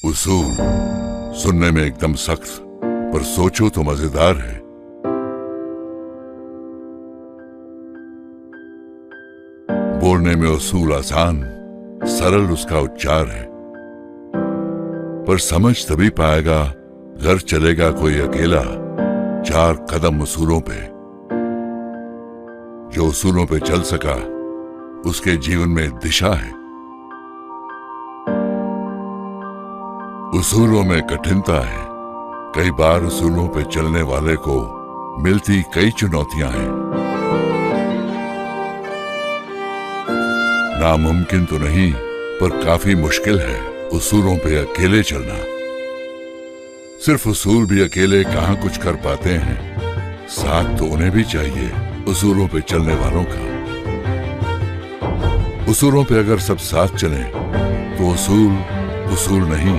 उसूल सुनने में एकदम सख्त, पर सोचो तो मजेदार है। बोलने में उसूल आसान, सरल उसका उच्चार है, पर समझ तभी पाएगा घर चलेगा कोई अकेला 4 कदम उसूलों पे। जो उसूलों पे चल सका उसके जीवन में दिशा है। उसूलों में कठिनता है, कई बार उसूलों पे चलने वाले को मिलती कई चुनौतियां हैं। नामुमकिन तो नहीं, पर काफी मुश्किल है उसूलों पे अकेले चलना। सिर्फ उसूल भी अकेले कहां कुछ कर पाते हैं, साथ तो उन्हें भी चाहिए उसूलों पे चलने वालों का। उसूलों पे अगर सब साथ चलें तो उसूल उसूल नहीं,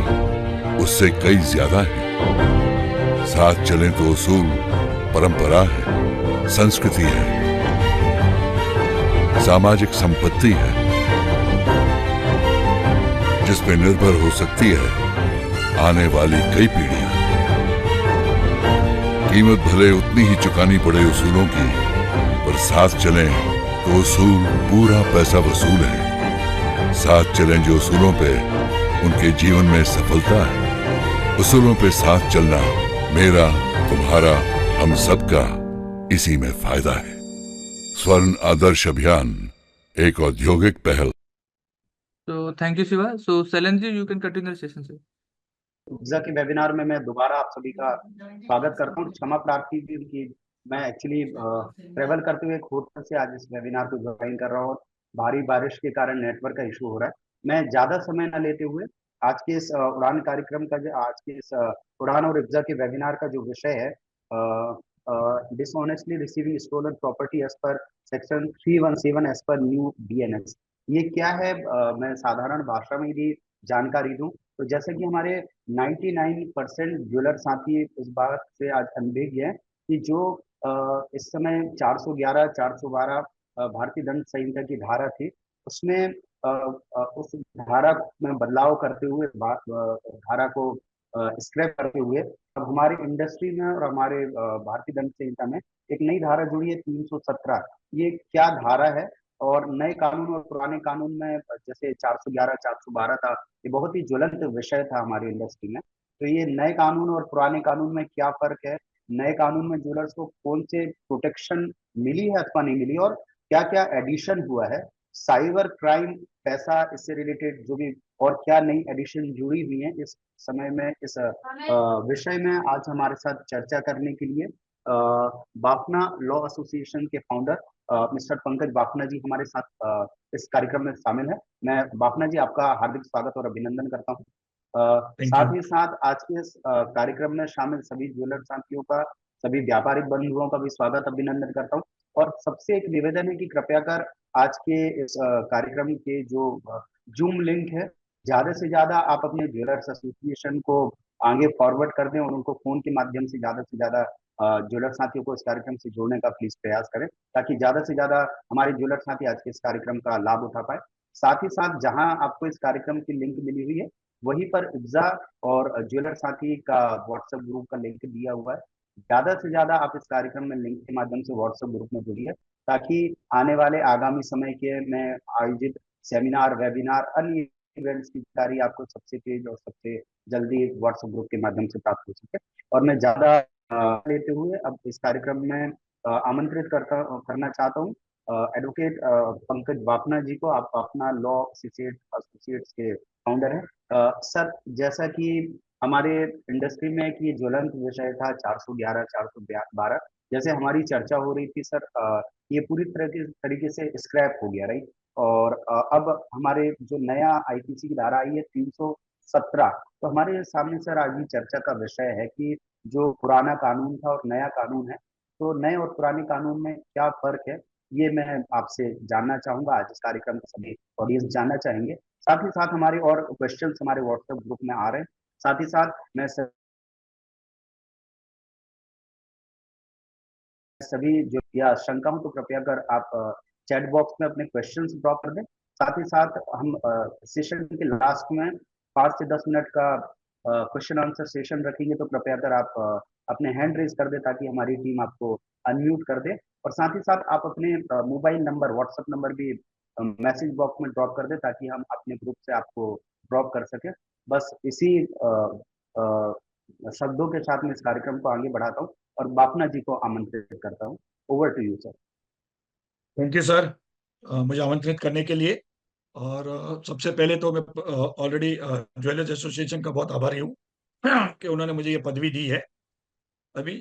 उससे कई ज्यादा है। साथ चलें तो उसूल परंपरा है, संस्कृति है, सामाजिक संपत्ति है, जिस पे निर्भर हो सकती है आने वाली कई पीढ़ियां। कीमत भले उतनी ही चुकानी पड़े उसूलों की, पर साथ चलें तो उसूल पूरा पैसा वसूल है। साथ चलें जो उसूलों पे, उनके जीवन में सफलता है। उसूलों पे साथ चलना मेरा, तुम्हारा, हम सबका इसी में फायदा है। स्वर्ण आदर्श अभियान एक औद्योगिक पहल। So thank you, Shiva. So Salenji, you can continue the session, sir. ऊर्जा के वेबिनार में मैं दोबारा आप सभी का स्वागत करता हूँ। क्षमा प्रार्थी भी कि मैं एक्चुअली ट्रेवल करते हुए एक होटल से आज इस वेबिनार को ज्वाइन कर रहा हूँ। भारी बारिश के कारण नेटवर्क का इशू हो रहा है। मैं ज्यादा समय न लेते हुए आज के इस उड़ान कार्यक्रम का आज के इस उड़ान और ऊर्जा के वेबिनार का जो विषय है, dishonestly receiving stolen property as per section 317 as per new BNS, ये क्या है, मैं साधारण भाषा में भी जानकारी दूं तो जैसे कि हमारे 99% ज्वेलर साथी इस बात से आज अनभिज्ञ है कि जो इस समय 411 412 भारतीय दंड संहिता की धारा थी, उसमें उस धारा में बदलाव करते हुए धारा को स्क्रैप करते हुए अब हमारी इंडस्ट्री में और हमारे भारतीय दंड संहिता में एक नई धारा जुड़ी है 317। ये क्या धारा है और नए कानून और पुराने कानून में जैसे 411 412 था, ये बहुत ही ज्वलंत विषय था हमारी इंडस्ट्री में। तो ये नए कानून और पुराने कानून में क्या फर्क है, नए कानून में ज्वेलर्स को कौन से प्रोटेक्शन मिली है अथवा नहीं मिली, और क्या क्या एडिशन हुआ है, साइबर क्राइम पैसा इससे रिलेटेड जो भी और क्या नई एडिशन जुड़ी हुई है इस समय में, इस विषय में आज हमारे साथ चर्चा करने के लिए बाफना लॉ एसोसिएशन के फाउंडर मिस्टर पंकज बाफना जी हमारे साथ इस कार्यक्रम में शामिल है। मैं बाफना जी आपका हार्दिक स्वागत और अभिनंदन करता हूँ। साथ ही साथ आज के इस कार्यक्रम में शामिल सभी ज्वेलर साथियों का, सभी व्यापारिक बंधुओं का भी स्वागत अभिनंदन करता हूँ। और सबसे एक निवेदन है कि कृपया कर आज के इस कार्यक्रम के जो जूम लिंक है, ज्यादा से ज्यादा आप अपने ज्वेलर्स एसोसिएशन को आगे फॉरवर्ड कर दें और उनको फोन के माध्यम से ज्यादा ज्वेलर साथियों को इस कार्यक्रम से जोड़ने का प्लीज प्रयास करें, ताकि ज्यादा से ज्यादा हमारे ज्वेलर साथी आज के इस कार्यक्रम का लाभ उठा पाए। साथ ही साथ जहां आपको इस कार्यक्रम की लिंक मिली हुई है, वहीं पर इब्जा और ज्वेलर साथी का व्हाट्सएप ग्रुप का लिंक दिया हुआ है। ज्यादा से ज्यादा आप इस कार्यक्रम में लिंक के माध्यम से व्हाट्सएप ग्रुप में जुड़िए, ताकि आने वाले आगामी समय के में आयोजित सेमिनार, वेबिनार, अन्य इवेंट्स की जानकारी आपको सबसे तेज और सबसे जल्दी व्हाट्सएप ग्रुप के माध्यम से प्राप्त हो सके। और मैं ज्यादा लेते हुए अब इस कार्यक्रम में आमंत्रित करना चाहता हूँ एडवोकेट पंकज बाफना जी को। आप अपना लॉ एसोसिएट्स के फाउंडर हैं। सर, जैसा कि हमारे इंडस्ट्री में एक ये ज्वलंत विषय था 411 412, जैसे हमारी चर्चा हो रही थी सर, ये पूरी तरीके से स्क्रैप हो गया, राइट। और अब हमारे जो नया आईपीसी की धारा आई है 317, तो हमारे सामने सर आज की चर्चा का विषय है कि जो पुराना कानून था और नया कानून है, तो नए और पुराने कानून में क्या फर्क है, ये मैं आपसे जानना चाहूंगा। आज इस कार्यक्रम में सभी ऑडियंस जानना चाहेंगे। साथ ही साथ हमारे और क्वेश्चंस हमारे व्हाट्सएप ग्रुप में आ रहे हैं। साथ ही साथ मैं सभी जो या शंका हो तो कृपया कर आप चैट बॉक्स में अपने क्वेश्चंस ड्रॉप कर दें। साथ ही साथ हम सेशन के लास्ट में 5 से 10 मिनट का क्वेश्चन आंसर सेशन रखेंगे, तो कृपया कर आप अपने हैंड रेज कर दे ताकि हमारी टीम आपको अनम्यूट कर दे। और साथ ही साथ आप अपने मोबाइल नंबर, व्हाट्सएप नंबर भी मैसेज बॉक्स में ड्रॉप कर दे ताकि हम अपने ग्रुप से आपको ड्रॉप कर सके। बस इसी अ, शब्दों के साथ में इस कार्यक्रम को आगे बढ़ाता हूँ और बापना जी को आमंत्रित करता हूँ। Over to you sir. Thank you sir, मुझे आमंत्रित करने के लिए। और सबसे पहले तो मैं ऑलरेडी ज्वेलर्स एसोसिएशन का बहुत आभारी हूँ कि उन्होंने मुझे ये पदवी दी है। अभी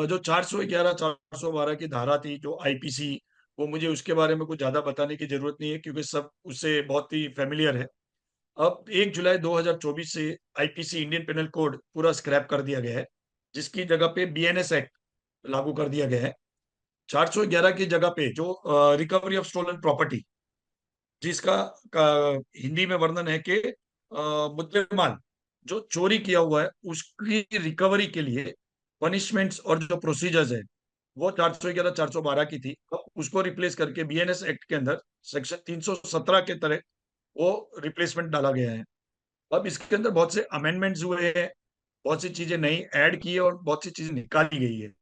जो 411 412 की धारा थी, जो आईपीसी, वो मुझे उसके बारे में कुछ ज्यादा बताने की जरूरत नहीं है क्योंकि सब उससे बहुत ही फेमिलियर है। अब 1 जुलाई 2024 से आईपीसी, इंडियन पेनल कोड, पूरा स्क्रैप कर दिया गया है, जिसकी जगह पे बीएनएस एक्ट लागू कर दिया गया है। 411 की जगह पे जो रिकवरी ऑफ स्टोलन प्रॉपर्टी, जिसका हिंदी में वर्णन है कि मुद्देमाल जो चोरी किया हुआ है उसकी रिकवरी के लिए पनिशमेंट्स और जो प्रोसीजर्स है वो 411 412 की थी। अब उसको रिप्लेस करके बीएनएस एक्ट के अंदर सेक्शन 317 के तरह वो रिप्लेसमेंट डाला गया है। अब इसके अंदर बहुत से अमेंडमेंट्स हुए हैं, बहुत सी चीजें नई ऐड की है और बहुत सी चीजें निकाली गई है।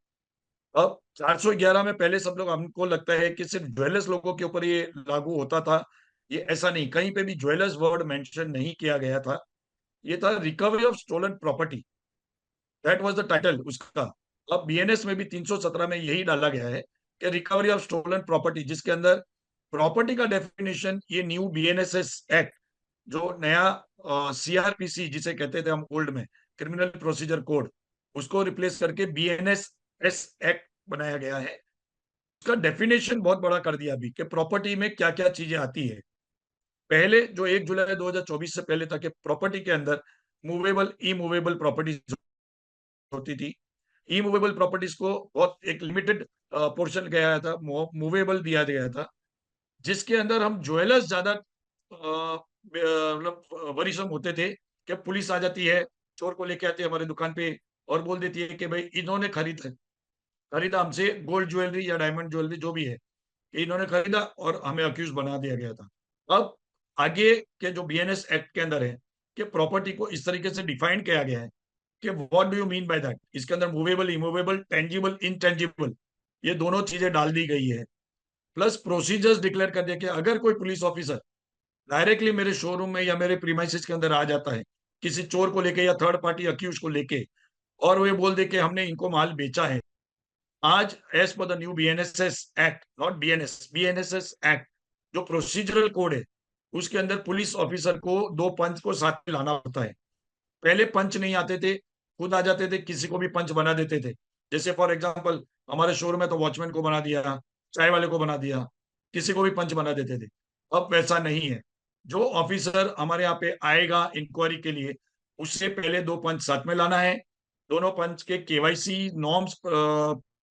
अब 411 में पहले सब लोग, हमको लगता है कि सिर्फ ज्वेलर्स लोगों के ऊपर ये लागू होता था। ये ऐसा नहीं, कहीं पे भी ज्वेलर्स वर्ड मेंशन नहीं किया गया था। ये था recovery of stolen property, that was the title उसका। अब बीएनएस में भी 317 में यही डाला गया है कि रिकवरी ऑफ स्टोलन प्रॉपर्टी, जिसके अंदर प्रॉपर्टी का डेफिनेशन ये न्यू बीएनएसएस एक्ट, जो नया सीआरपीसी जिसे कहते थे हम ओल्ड में, क्रिमिनल प्रोसीजर कोड, उसको रिप्लेस करके बीएनएसएस एक्ट बनाया गया है। उसका डेफिनेशन बहुत बड़ा कर दिया अभी कि प्रॉपर्टी में क्या क्या चीजें आती है। पहले जो 1 जुलाई 2024 से पहले था कि प्रॉपर्टी के अंदर मूवेबल, इमूवेबल प्रॉपर्टीज होती थी। इमूवेबल प्रॉपर्टीज को बहुत एक लिमिटेड पोर्शन गया था, मूवेबल दिया गया था, जिसके अंदर हम ज्वेलर्स ज्यादा मतलब वरीसम होते थे कि पुलिस आ जाती है, चोर को लेके आती है हमारे दुकान पे और बोल देती है कि भाई इन्होंने खरीदा हमसे गोल्ड ज्वेलरी या डायमंड ज्वेलरी जो भी है, इन्होंने खरीदा और हमें अक्यूज बना दिया गया था। अब आगे के जो बीएनएस एक्ट के अंदर है कि प्रॉपर्टी को इस तरीके से डिफाइन किया गया है कि what do you mean by that. इसके अंदर मूवेबल, इमूवेबल, टेंजिबल, इनटेंजिबल, ये दोनों चीजें डाल दी गई है। प्लस प्रोसीजर्स डिक्लेयर कर दिया कि अगर कोई पुलिस ऑफिसर डायरेक्टली मेरे शोरूम में या मेरे प्रीमाइसेस के अंदर आ जाता है किसी चोर को लेके या थर्ड पार्टी अक्यूज को लेके, और वो ये बोल दे कि हमने इनको माल बेचा है, आज as per the new BNSS act, not BNS, BNSS act, जो प्रोसीजरल कोड है, उसके अंदर पुलिस ऑफिसर को 2 पंच को साथ में लाना होता है। पहले पंच नहीं आते थे, खुद आ जाते थे, किसी को भी पंच बना देते थे। जैसे फॉर एग्जांपल हमारे शोरूम में तो वॉचमैन को बना दिया, चाय वाले को बना दिया, किसी को भी पंच बना देते थे। अब वैसा नहीं है। जो ऑफिसर हमारे यहाँ पे आएगा इंक्वायरी के लिए, उससे पहले 2 पंच साथ में लाना है, दोनों पंच के केवाईसी नॉर्म्स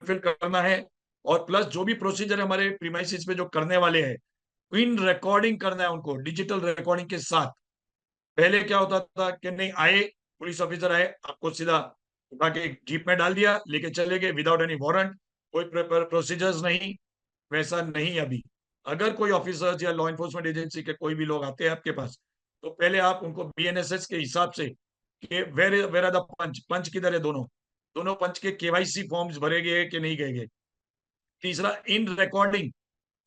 फिल करना है, और प्लस जो भी प्रोसीजर हमारे प्रीमाइसिस पे जो करने वाले हैं, इन रिकॉर्डिंग करना है उनको डिजिटल रिकॉर्डिंग के साथ। पहले क्या होता था कि नहीं आए, पुलिस ऑफिसर आए, आपको सीधा उठा के जीप में डाल दिया, लेके चले गए विदाउट एनी वारंट, कोई प्रोसीजर्स नहीं। वैसा नहीं अभी। अगर कोई ऑफिसर्स या लॉ एनफोर्समेंट एजेंसी के कोई भी लोग आते हैं आपके पास, तो पहले आप उनको बीएनएसएस के हिसाब से कि वेर आर द पंच, पंच किधर है, दोनों पंच के केवाईसी फॉर्म्स भरे गए कि नहीं गए। तीसरा, इन रिकॉर्डिंग,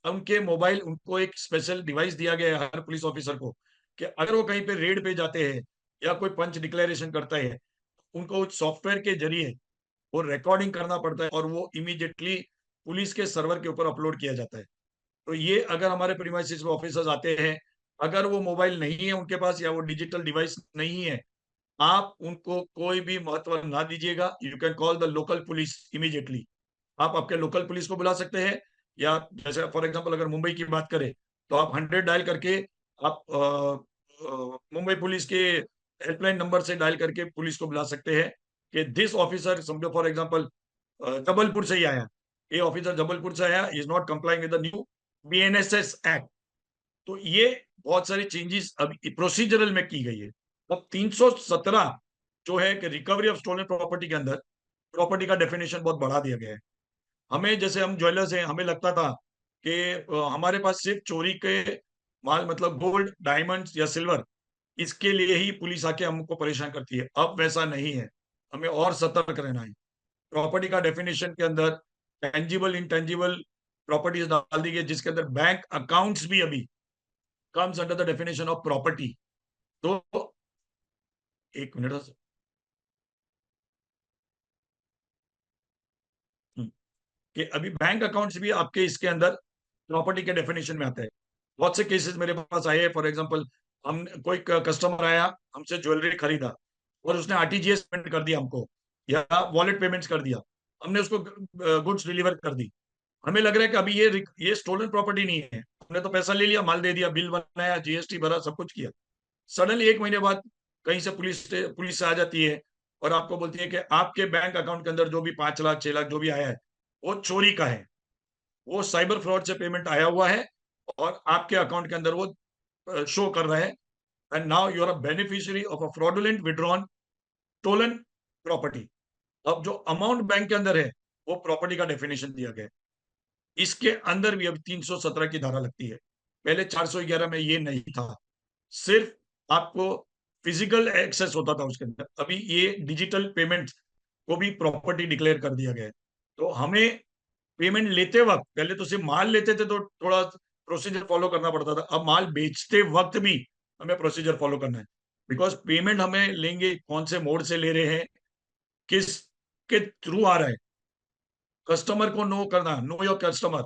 उनके मोबाइल, उनको एक स्पेशल डिवाइस दिया गया है हर पुलिस ऑफिसर को कि अगर वो कहीं पे रेड पे जाते हैं या कोई पंच डिक्लेरेशन करता है, उनको सॉफ्टवेयर के जरिए वो रिकॉर्डिंग करना पड़ता है और वो इमीडिएटली पुलिस के सर्वर के ऊपर अपलोड किया जाता है। तो ये अगर हमारे प्रीमाइसेस में ऑफिसर्स आते हैं, अगर वो मोबाइल नहीं है उनके पास या वो डिजिटल डिवाइस नहीं है, आप उनको कोई भी महत्व ना दीजिएगा। You can call the local police immediately. आप आपके लोकल पुलिस को बुला सकते हैं, या जैसे फॉर एग्जांपल अगर मुंबई की बात करें तो आप 100 डायल करके आप मुंबई पुलिस के हेल्पलाइन नंबर से डायल करके पुलिस को बुला सकते हैं कि दिस ऑफिसर, समझो फॉर एग्जांपल जबलपुर से ही आया, ये ऑफिसर जबलपुर से आया, is not complying with the new BNSS act. तो ये बहुत सारी चेंजेस अब प्रोसीजरल में की गई है। अब 317 जो है कि रिकवरी ऑफ स्टोलन प्रॉपर्टी के अंदर प्रॉपर्टी का डेफिनेशन बहुत बढ़ा दिया गया है। हमें, जैसे हम ज्वेलर्स हैं, हमें लगता था कि हमारे पास सिर्फ चोरी के माल मतलब गोल्ड, डायमंड्स या सिल्वर, इसके लिए ही पुलिस आके हमको परेशान करती है। अब वैसा नहीं है, हमें और सतर्क रहना है। प्रॉपर्टी का डेफिनेशन के अंदर टेंजिबल इंटेंजिबल प्रॉपर्टीज डाल दी गई, जिसके अंदर बैंक अकाउंट्स भी अभी comes under the definition of property. तो एक मिनट कि अभी बैंक अकाउंट्स भी आपके इसके अंदर प्रॉपर्टी के डेफिनेशन में आता है। बहुत से केसेस मेरे पास आए हैं। फॉर एग्जांपल, हम कोई कस्टमर आया, हमसे ज्वेलरी खरीदा और उसने आरटीजीएस पेमेंट कर दिया हमको, या वॉलेट पेमेंट्स कर दिया, हमने उसको गुड्स डिलीवर कर दी। हमें लग रहा है कि अभी ये स्टोलन प्रॉपर्टी नहीं है, हमने तो पैसा ले लिया, माल दे दिया, बिल बनाया, जीएसटी भरा, सब कुछ किया। सडनली 1 महीने बाद कहीं से पुलिस आ जाती है और आपको बोलती है कि आपके बैंक अकाउंट के अंदर जो भी 5 लाख 6 लाख जो भी आया है वो चोरी का है, वो साइबर फ्रॉड से पेमेंट आया हुआ है और आपके अकाउंट के अंदर वो शो कर रहा है, and now you are a beneficiary of a fraudulent withdrawn stolen property. अब जो अमाउंट बैंक के अंदर है वो प्रॉपर्टी का डेफिनेशन दिया गया है। इसके अंदर भी अब 317 की धारा लगती है। पहले 411 में ये नहीं था, सिर्फ आपको फिजिकल एक्सेस होता था उसके अंदर। अभी ये डिजिटल पेमेंट को भी प्रॉपर्टी डिक्लेयर कर दिया गया है। तो हमें पेमेंट लेते वक्त, पहले तो सिर्फ माल लेते थे तो थोड़ा प्रोसीजर फॉलो करना पड़ता था, अब माल बेचते वक्त भी हमें प्रोसीजर फॉलो करना है। बिकॉज पेमेंट हमें लेंगे कौन से मोड से ले रहे हैं, किस के थ्रू आ रहा है, कस्टमर को नो करना, नो योर कस्टमर,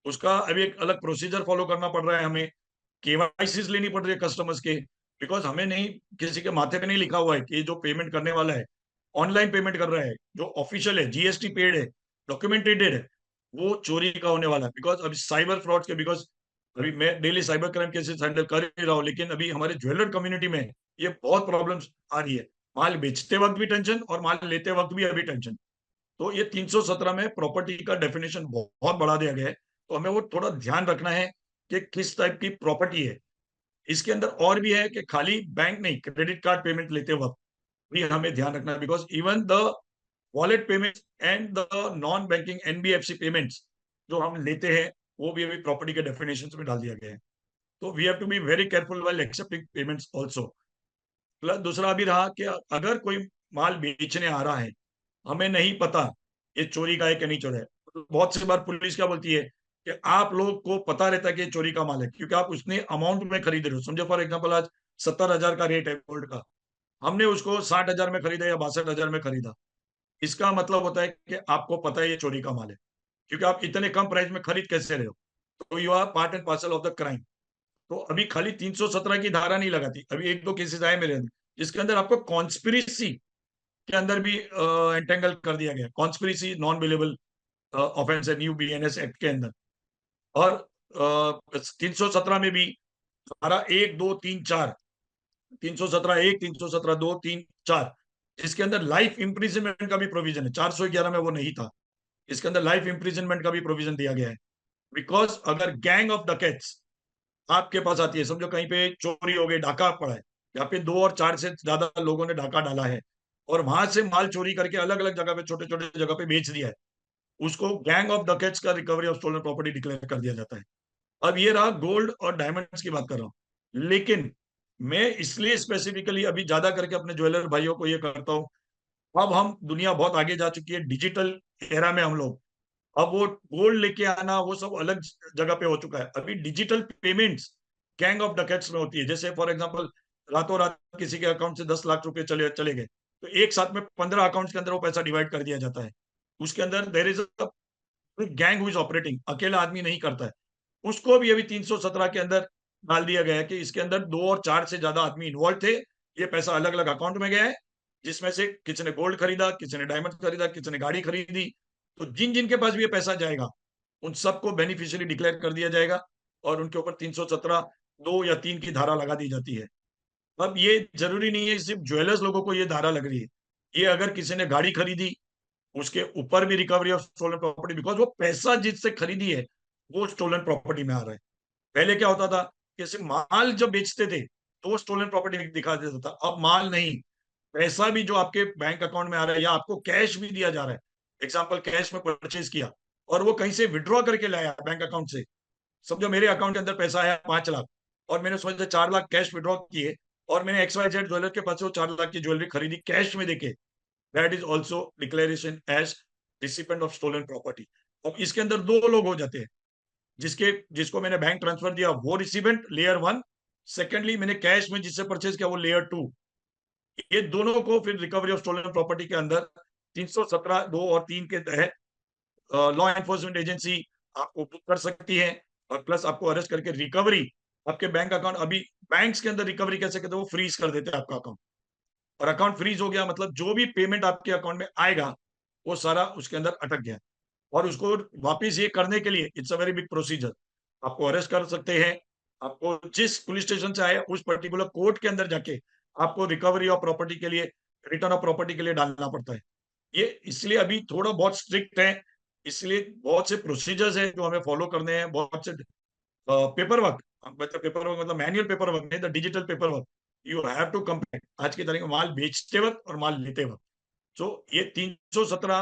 उसका अभी एक अलग प्रोसीजर फॉलो करना पड़ रहा है। हमें केवाईसी लेनी पड़ रही है कस्टमर्स के, बिकॉज हमें नहीं, किसी के माथे पे नहीं लिखा हुआ है कि जो पेमेंट करने वाला है ऑनलाइन पेमेंट कर रहा है, जो ऑफिशियल है, जीएसटी पेड है, डॉक्यूमेंटेड है, वो चोरी का होने वाला है। बिकॉज अभी साइबर फ्रॉड के, बिकॉज अभी मैं daily cyber crime cases handle कर ही रहा हूँ, लेकिन अभी हमारे ज्वेलर कम्युनिटी में ये बहुत प्रॉब्लम्स आ रही है। माल बेचते वक्त भी टेंशन और माल लेते वक्त भी अभी टेंशन। तो ये 317 में प्रॉपर्टी का डेफिनेशन बहुत बढ़ा दिया गया है, तो हमें वो थोड़ा ध्यान रखना है कि किस टाइप की प्रॉपर्टी है। इसके अंदर और भी है कि खाली बैंक नहीं, क्रेडिट कार्ड पेमेंट लेते वक्त भी हमें ध्यान रखना है, because even the wallet payment and the non banking NBFC payments जो हम लेते हैं वो भी अभी प्रॉपर्टी के डेफिनेशन में डाल दिया गया है। तो we have to be very careful while accepting payments also. Plus दूसरा भी रहा कि अगर कोई माल बेचने आ रहा है, हमें नहीं पता ये चोरी का है कि नहीं चोरी है, तो बहुत सी बार पुलिस क्या बोलती है कि आप लोग को पता रहता है कि ये चोरी का माल है, क्योंकि आप उसने अमाउंट में खरीद रहे हो। समझो फॉर एग्जांपल आज 70,000 का रेट है गोल्ड का, हमने उसको 60,000 में खरीदा या 62,000 में खरीदा, इसका मतलब होता है कि आपको पता है ये चोरी का माल है, क्योंकि आप इतने कम प्राइस में खरीद कैसे रहे हो। तो you are part and parcel of the crime. तो अभी खाली 317 की धारा नहीं लगाती, अभी 1-2 केसेस आए मेरे अंदर जिसके अंदर आपको कॉन्स्पिरेसी के अंदर भी एंटेंगल कर दिया गया। कॉन्स्पिरेसी नॉन बिलेबल ऑफेंस है न्यू बीएनएस एक्ट के अंदर। और 317 में भी धारा 1, 2, 3, 4, 317(1), 317(2), 3, 4, इसके अंदर लाइफ इम्प्रिजनमेंट का भी प्रोविजन है। 411 में वो नहीं था, इसके अंदर लाइफ इम्प्रिजनमेंट का भी प्रोविजन दिया गया है। बिकॉज अगर गैंग ऑफ डकैट्स आपके पास आती है, समझो कहीं पे चोरी हो गई, डाका पड़ा है, यहाँ पे 2 और 4 से ज्यादा लोगों ने डाका डाला है और वहां से माल चोरी करके अलग अलग जगह पे, छोटे छोटे जगह पे बेच दिया है, उसको गैंग ऑफ डकैट्स का recovery of stolen property declare कर दिया जाता है। अब ये रहा गोल्ड और डायमंड्स की बात कर रहा हूँ, लेकिन मैं इसलिए स्पेसिफिकली अभी ज्यादा करके अपने ज्वेलर भाइयों को ये करता हूँ, अब हम दुनिया बहुत आगे जा चुकी है, डिजिटल एरा में हम लोग, अब वो गोल्ड लेके आना वो सब अलग जगह पे हो चुका है। अभी डिजिटल पेमेंट्स गैंग ऑफ डकैट्स में होती है। जैसे फॉर एग्जांपल रातों रात किसी के अकाउंट से 10 लाख रुपए चले चले गए, तो एक साथ में 15 अकाउंट्स के अंदर वो पैसा डिवाइड कर दिया जाता है। उसके अंदर there is a gang who is operating, अकेला आदमी नहीं करता है। उसको भी अभी 317 के अंदर डाल दिया गया है कि इसके अंदर 2 और 4 से ज्यादा आदमी इन्वॉल्व थे, ये पैसा अलग अलग अकाउंट में गया है, जिसमें से किसी ने गोल्ड खरीदा, किसी ने डायमंड खरीदा, किसी ने गाड़ी खरीदी। तो जिन जिन के पास भी ये पैसा जाएगा उन सबको बेनिफिशियरी डिक्लेयर कर दिया जाएगा और उनके ऊपर 317 2 या 3 की धारा लगा दी जाती है। अब ये जरूरी नहीं है सिर्फ ज्वेलर्स लोगों को ये धारा लग रही है, ये अगर किसी ने गाड़ी खरीदी उसके ऊपर भी recovery of stolen property, because वो पैसा जिससे खरीदी है वो स्टोलन प्रॉपर्टी में आ रहा है। पहले क्या होता था कि सिर्फ माल जब बेचते थे तो वो स्टोलन प्रॉपर्टी दिखा देता था, अब माल नहीं, पैसा भी जो आपके बैंक अकाउंट में आ रहा है या आपको कैश भी दिया जा रहा है, एग्जाम्पल कैश में परचेज किया और वो कहीं से विड्रॉ करके लाया बैंक अकाउंट से। समझो मेरे अकाउंट के अंदर पैसा आया 5 लाख और मैंने सोचा 4 लाख कैश विड्रॉ किए, और मैंने XYZ ज्वेलर के पास से वो 4 लाख की ज्वेलरी खरीदी कैश में देके, that is also declaration as recipient of stolen property. अब इसके अंदर 2 लोग हो जाते हैं, जिसको मैंने बैंक ट्रांसफर दिया वो रिसिपेंट लेयर 1, सेकेंडली मैंने कैश में जिससे परचेज किया वो लेयर 2। ये दोनों को फिर रिकवरी ऑफ स्टोलन प्रॉपर्टी के अंदर 317 2 और 3 के तहत लॉ एनफोर्समेंट एजेंसी आपको बुक कर सकती है, और प्लस आपको अरेस्ट करके रिकवरी आपके बैंक अकाउंट, अभी बैंक्स के अंदर रिकवरी कैसे करते हैं, वो फ्रीज कर देते हैं आपका अकाउंट, और अकाउंट फ्रीज हो गया मतलब जो भी पेमेंट आपके अकाउंट में आएगा वो सारा उसके अंदर अटक गया। और उसको वापस ये करने के लिए it's a very big procedure, आपको अरेस्ट कर सकते हैं, आपको जिस पुलिस स्टेशन से आए उस पर्टिकुलर कोर्ट के अंदर जाके आपको रिकवरी ऑफ प्रॉपर्टी के लिए, रिटर्न ऑफ प्रॉपर्टी के लिए डालना पड़ता है। ये इसलिए अभी थोड़ा बहुत स्ट्रिक्ट है, इसलिए बहुत से प्रोसीजर्स है जो हमें फॉलो करने हैं, बहुत से पेपर वर्क, मतलब पेपर वर्क मतलब मैनुअल पेपर वर्क नहीं, the digital paper work you have to complete आज की तारीख में, माल बेचते वक्त और माल लेते वक्त। सो ये 317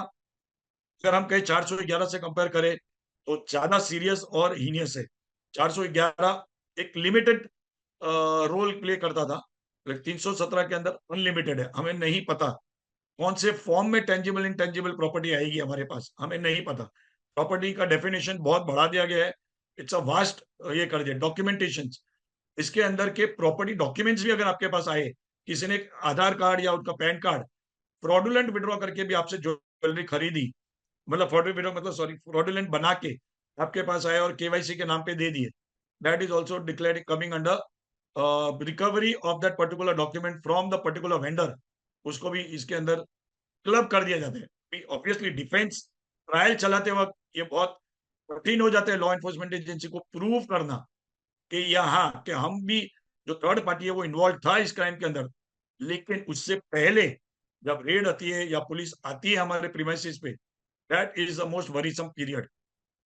अगर हम कहें 411 से कंपेयर करें तो ज्यादा सीरियस और हीनियस है। 411 एक लिमिटेड रोल प्ले करता था, 317 के अंदर अनलिमिटेड है। हमें नहीं पता कौन से फॉर्म में टेंजिबल इंटेंजिबल प्रॉपर्टी आएगी हमारे पास, हमें नहीं पता। प्रॉपर्टी का डेफिनेशन बहुत बढ़ा दिया गया है, इट्स अ वास्ट, ये कर दिया डॉक्यूमेंटेशन। इसके अंदर के प्रॉपर्टी डॉक्यूमेंट्स भी अगर आपके पास आए, किसी ने आधार कार्ड या उनका पैन कार्ड फ्रॉडुलेंट विड्रॉ करके भी आपसे ज्वेलरी खरीदी, मतलब फ्रॉडुलेंट विड्रॉ मतलब सॉरी फ्रॉडुलेंट बना के आपके पास आए और केवाईसी के नाम पे दे दिए, that is also declared coming under recovery of that particular document from the particular vendor, उसको भी इसके अंदर क्लब कर दिया जाता है। ऑब्वियसली डिफेंस ट्रायल चलाते वक्त ये बहुत कठिन हो जाता है लॉ एनफोर्समेंट एजेंसी को प्रूव करना कि यहाँ कि हम भी जो थर्ड पार्टी है वो इन्वॉल्व था इस क्राइम के अंदर। लेकिन उससे पहले जब रेड आती है या पुलिस आती है हमारे प्रीमाइसेस पे, that is the most worrisome period.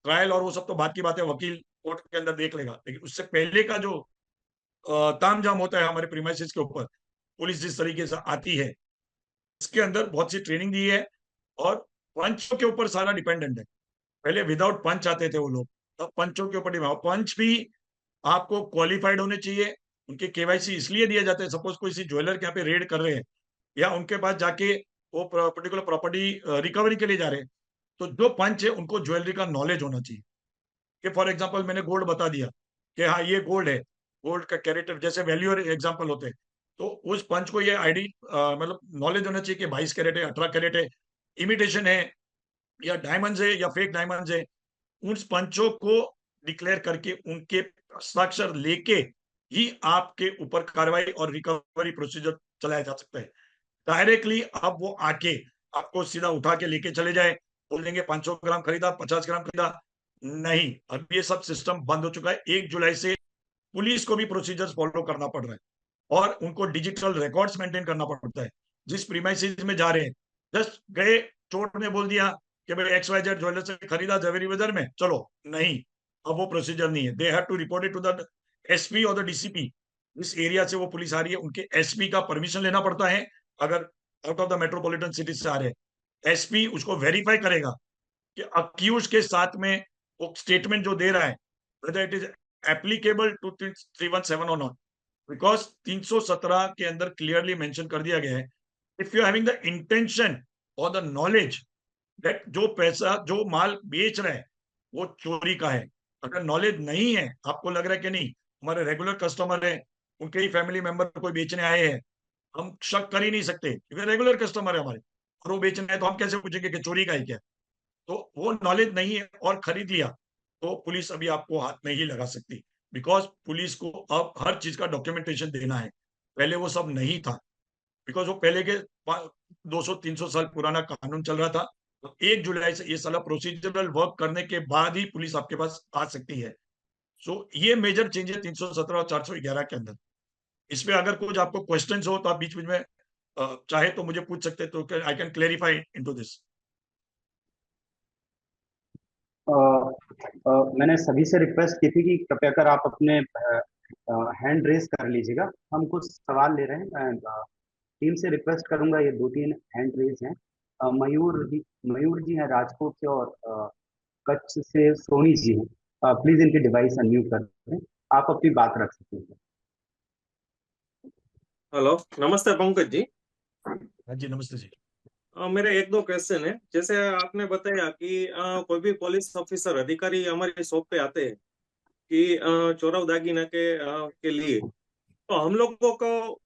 Trial और वो सब तो बात की बात है, वकील कोर्ट के अंदर देख लेगा, लेकिन उससे पहले का जो तामझाम होता है हमारे प्रीमाइसेस के ऊपर, पुलिस जिस तरीके से आती है इसके अंदर बहुत सी ट्रेनिंग दी है, और पंचों के ऊपर सारा डिपेंडेंट है। पहले विदाउट पंच आते थे वो लोग, तब पंचों के ऊपर पंच भी आपको क्वालिफाइड होने चाहिए। उनके केवाईसी इसलिए दिए जाते हैं, सपोज कोई ज्वेलर के यहाँ पे रेड कर रहे हैं या उनके पास जाके वो पर्टिकुलर प्रॉपर्टी रिकवरी के लिए जा रहे हैं, तो जो पंच है उनको ज्वेलरी का नॉलेज होना चाहिए। कि फॉर एग्जांपल मैंने गोल्ड बता दिया कि हाँ ये गोल्ड है, गोल्ड का कैरेक्टर जैसे वैल्यू एग्जांपल होते हैं, तो उस पंच को ये आईडी मतलब नॉलेज होना चाहिए कि 22 कैरेट है, 18 कैरेट है, इमिटेशन है या डायमंड्स है या फेक डायमंड्स है। उन पंचों को डिक्लेयर करके उनके हस्ताक्षर लेके ही आपके ऊपर कार्रवाई और रिकवरी प्रोसीजर चलाया जा सकता है। डायरेक्टली अब वो आके आपको सीधा उठा के लेके चले जाए, बोल देंगे 500 ग्राम खरीदा, 50 ग्राम खरीदा, नहीं। अब ये सब सिस्टम बंद हो चुका है। 1 जुलाई से पुलिस को भी प्रोसीजर्स फॉलो करना पड़ रहा है और उनको डिजिटल रिकॉर्ड्स मेंटेन करना पड़ता है। जिस प्रीमाइसेस में जा रहे हैं, जस्ट गए, चोर ने बोल दिया कि भाई XYZ ज्वेलर से खरीदा जवेरी बाजार में, चलो, नहीं, अब वो प्रोसीजर नहीं है। They have to report it to the SP और द DCP। जिस एरिया से वो पुलिस आ रही है उनके SP का परमिशन लेना पड़ता है। अगर out of the metropolitan city से आ रहे हैं, SP उसको वेरीफाई करेगा कि अक्यूज के साथ में वो स्टेटमेंट जो दे रहा है whether it is applicable to 317 or not, because 317 के अंदर क्लियरली मेंशन कर दिया गया है, if you having the intention और द नॉलेज दैट जो पैसा जो माल बेच रहा है वो चोरी का है, अगर नॉलेज नहीं है, आपको लग रहा है कि नहीं हमारे रेगुलर कस्टमर है, उनके ही फैमिली मेंबर कोई बेचने आए हैं, हम शक कर ही नहीं सकते क्योंकि रेगुलर कस्टमर है हमारे, और वो बेचने आए तो हम कैसे पूछेंगे कि चोरी का है क्या। तो वो नॉलेज नहीं है और खरीद लिया तो पुलिस अभी आपको हाथ नहीं लगा सकती, बिकॉज पुलिस को अब हर चीज का डॉक्यूमेंटेशन देना है। पहले वो सब नहीं था, बिकॉज वो पहले के 200-300 साल पुराना कानून चल रहा था। तो 1 जुलाई से ये सारा प्रोसीजरल वर्क करने के बाद ही पुलिस आपके पास आ सकती है। सो ये मेजर चेंज है 317 और 411 के अंदर। इस पे अगर कुछ आपको क्वेश्चंस हो तो आप बीच बीच में चाहे तो मुझे पूछ सकते हैं, तो I can clarify into this. मैंने सभी से रिक्वेस्ट की थी कि कृपया कर आप अपने हैंड रेस कर लीजिएगा। हम कुछ सवाल ले रहे हैं। मैं टीम से रिक्वेस्ट करूंगा, ये 2-3 हैंड रेस हैं। मयूर जी हैं राजकोट से, और कच्छ से सोनी जी हैं। प्लीज इनके डिवाइस अनम्यूट कर दें, आप अपनी बात रख सकते हैं। हेलो, नमस्ते पंकज जी। हाँ जी, नमस्ते जी। मेरे एक दो क्वेश्चन है। जैसे आपने बताया कि कोई भी पुलिस ऑफिसर अधिकारी हमारे शॉप पे आते हैं कि चोराव दागीना के लिए, तो हम लोगों को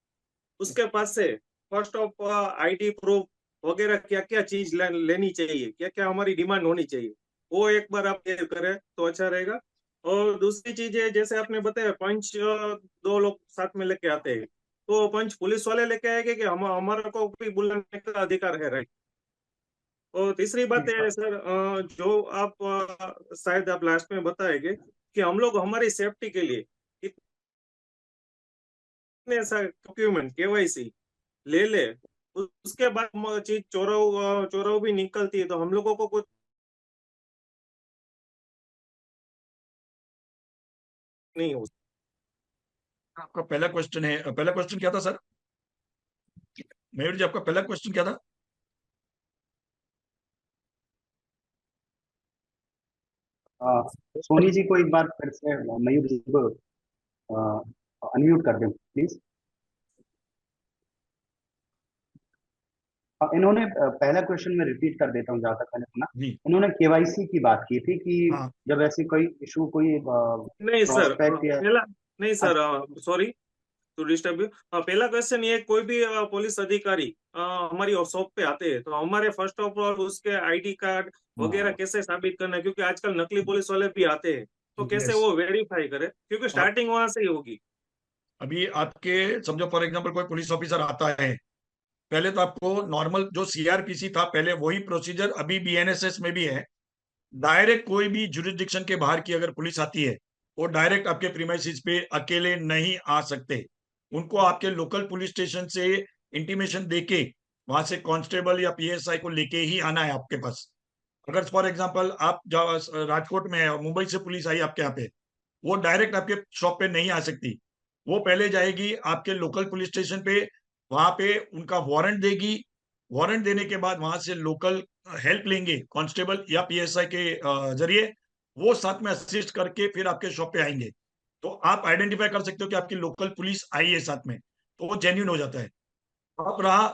उसके पास से फर्स्ट ऑफ आईडी प्रूफ वगैरह क्या क्या चीज लेनी चाहिए, क्या क्या हमारी डिमांड होनी चाहिए, वो एक बार आप क्लियर करें तो अच्छा रहेगा। और दूसरी चीज है, जैसे आपने बताया पंच दो लोग साथ में लेके आते हैं, तो पंच पुलिस वाले लेके आएंगे कि हम हमारे को भी बुलाने का अधिकार है, राइट? और तीसरी बात है सर, जो आप शायद आप लास्ट में बताएंगे कि हम लोग हमारी सेफ्टी के लिए कितने ऐसा डॉक्यूमेंट केवाईसी ले ले, उसके बाद चीज चोराव चोराव भी निकलती है तो हम लोगों को कुछ नहीं हो। आपका पहला क्वेश्चन है, पहला क्वेश्चन क्या था सर? मयूर जी, आपका पहला क्वेश्चन क्या था? सोनी जी को एक बार फिर से मयूर जी को अनम्यूट कर दें प्लीज। इन्होंने पहला क्वेश्चन में रिपीट कर देता हूँ जहां तक मैंने सुना। जी। इन्होंने केवाईसी की बात की थी कि हाँ। जब ऐसी कोई इशू कोई नहीं सर, प्रोस्पेक्ट या पहला नहीं sir, sorry to disturb you. पहला क्वेश्चन ये, कोई भी पुलिस अधिकारी हमारी शॉप पे आते हैं तो हमारे फर्स्ट ऑफ ऑल उसके आईडी कार्ड वगैरह कैसे साबित करना है, क्योंकि आजकल नकली पुलिस वाले भी आते हैं, तो कैसे यस। वो वेरीफाई करे, क्योंकि स्टार्टिंग वहां से ही होगी। अभी आपके समझो फॉर एग्जांपल कोई पुलिस ऑफिसर आता है, पहले तो आपको नॉर्मल जो सीआरपीसी था पहले वही प्रोसीजर अभी बीएनएसएस में भी है। डायरेक्ट कोई भी जुरिस्डिक्शन के बाहर की अगर पुलिस आती है, वो डायरेक्ट आपके प्रीमाइसिस पे अकेले नहीं आ सकते। उनको आपके लोकल पुलिस स्टेशन से इंटीमेशन देके वहां से कांस्टेबल या पीएसआई को लेके ही आना है आपके पास। अगर फॉर एग्जांपल आप राजकोट में है और मुंबई से पुलिस आई आपके यहाँ पे, वो डायरेक्ट आपके शॉप पे नहीं आ सकती। वो पहले जाएगी आपके लोकल पुलिस स्टेशन पे, वहां पे उनका वारंट देगी। वारंट देने के बाद वहां से लोकल हेल्प लेंगे कांस्टेबल या पीएसआई के जरिए, वो साथ में असिस्ट करके फिर आपके शॉप पे आएंगे। तो आप आइडेंटिफाई कर सकते हो कि आपकी लोकल पुलिस आई है साथ में, तो वो जेन्यून हो जाता है। अब रहा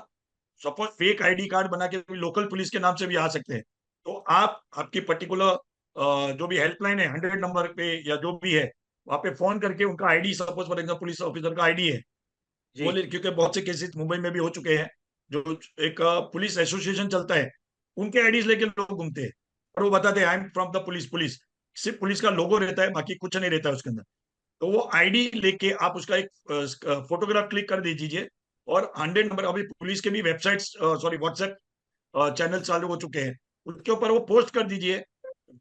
सपोज फेक आईडी कार्ड बना के लोकल पुलिस के नाम से भी आ सकते हैं, तो आप आपकी पर्टिकुलर जो भी हेल्पलाइन है 100 नंबर पे या जो भी है, वहां पे फोन करके उनका ID, suppose for example police officer का आईडी है वो जी ले, क्योंकि बहुत से केसेस मुंबई में भी हो चुके हैं। जो एक पुलिस एसोसिएशन चलता है, उनके आईडीज लेके लोग घूमते हैं और वो बताते हैं I am from the police. Police सिर्फ पुलिस का लोगो रहता है, बाकी कुछ नहीं रहता है उसके अंदर। तो वो आईडी लेके आप उसका एक फोटोग्राफ क्लिक कर दीजिए, और 100 नंबर, अभी पुलिस के भी वेबसाइट सॉरी व्हाट्सएप चैनल चालू हो चुके हैं, उसके ऊपर वो पोस्ट कर दीजिए।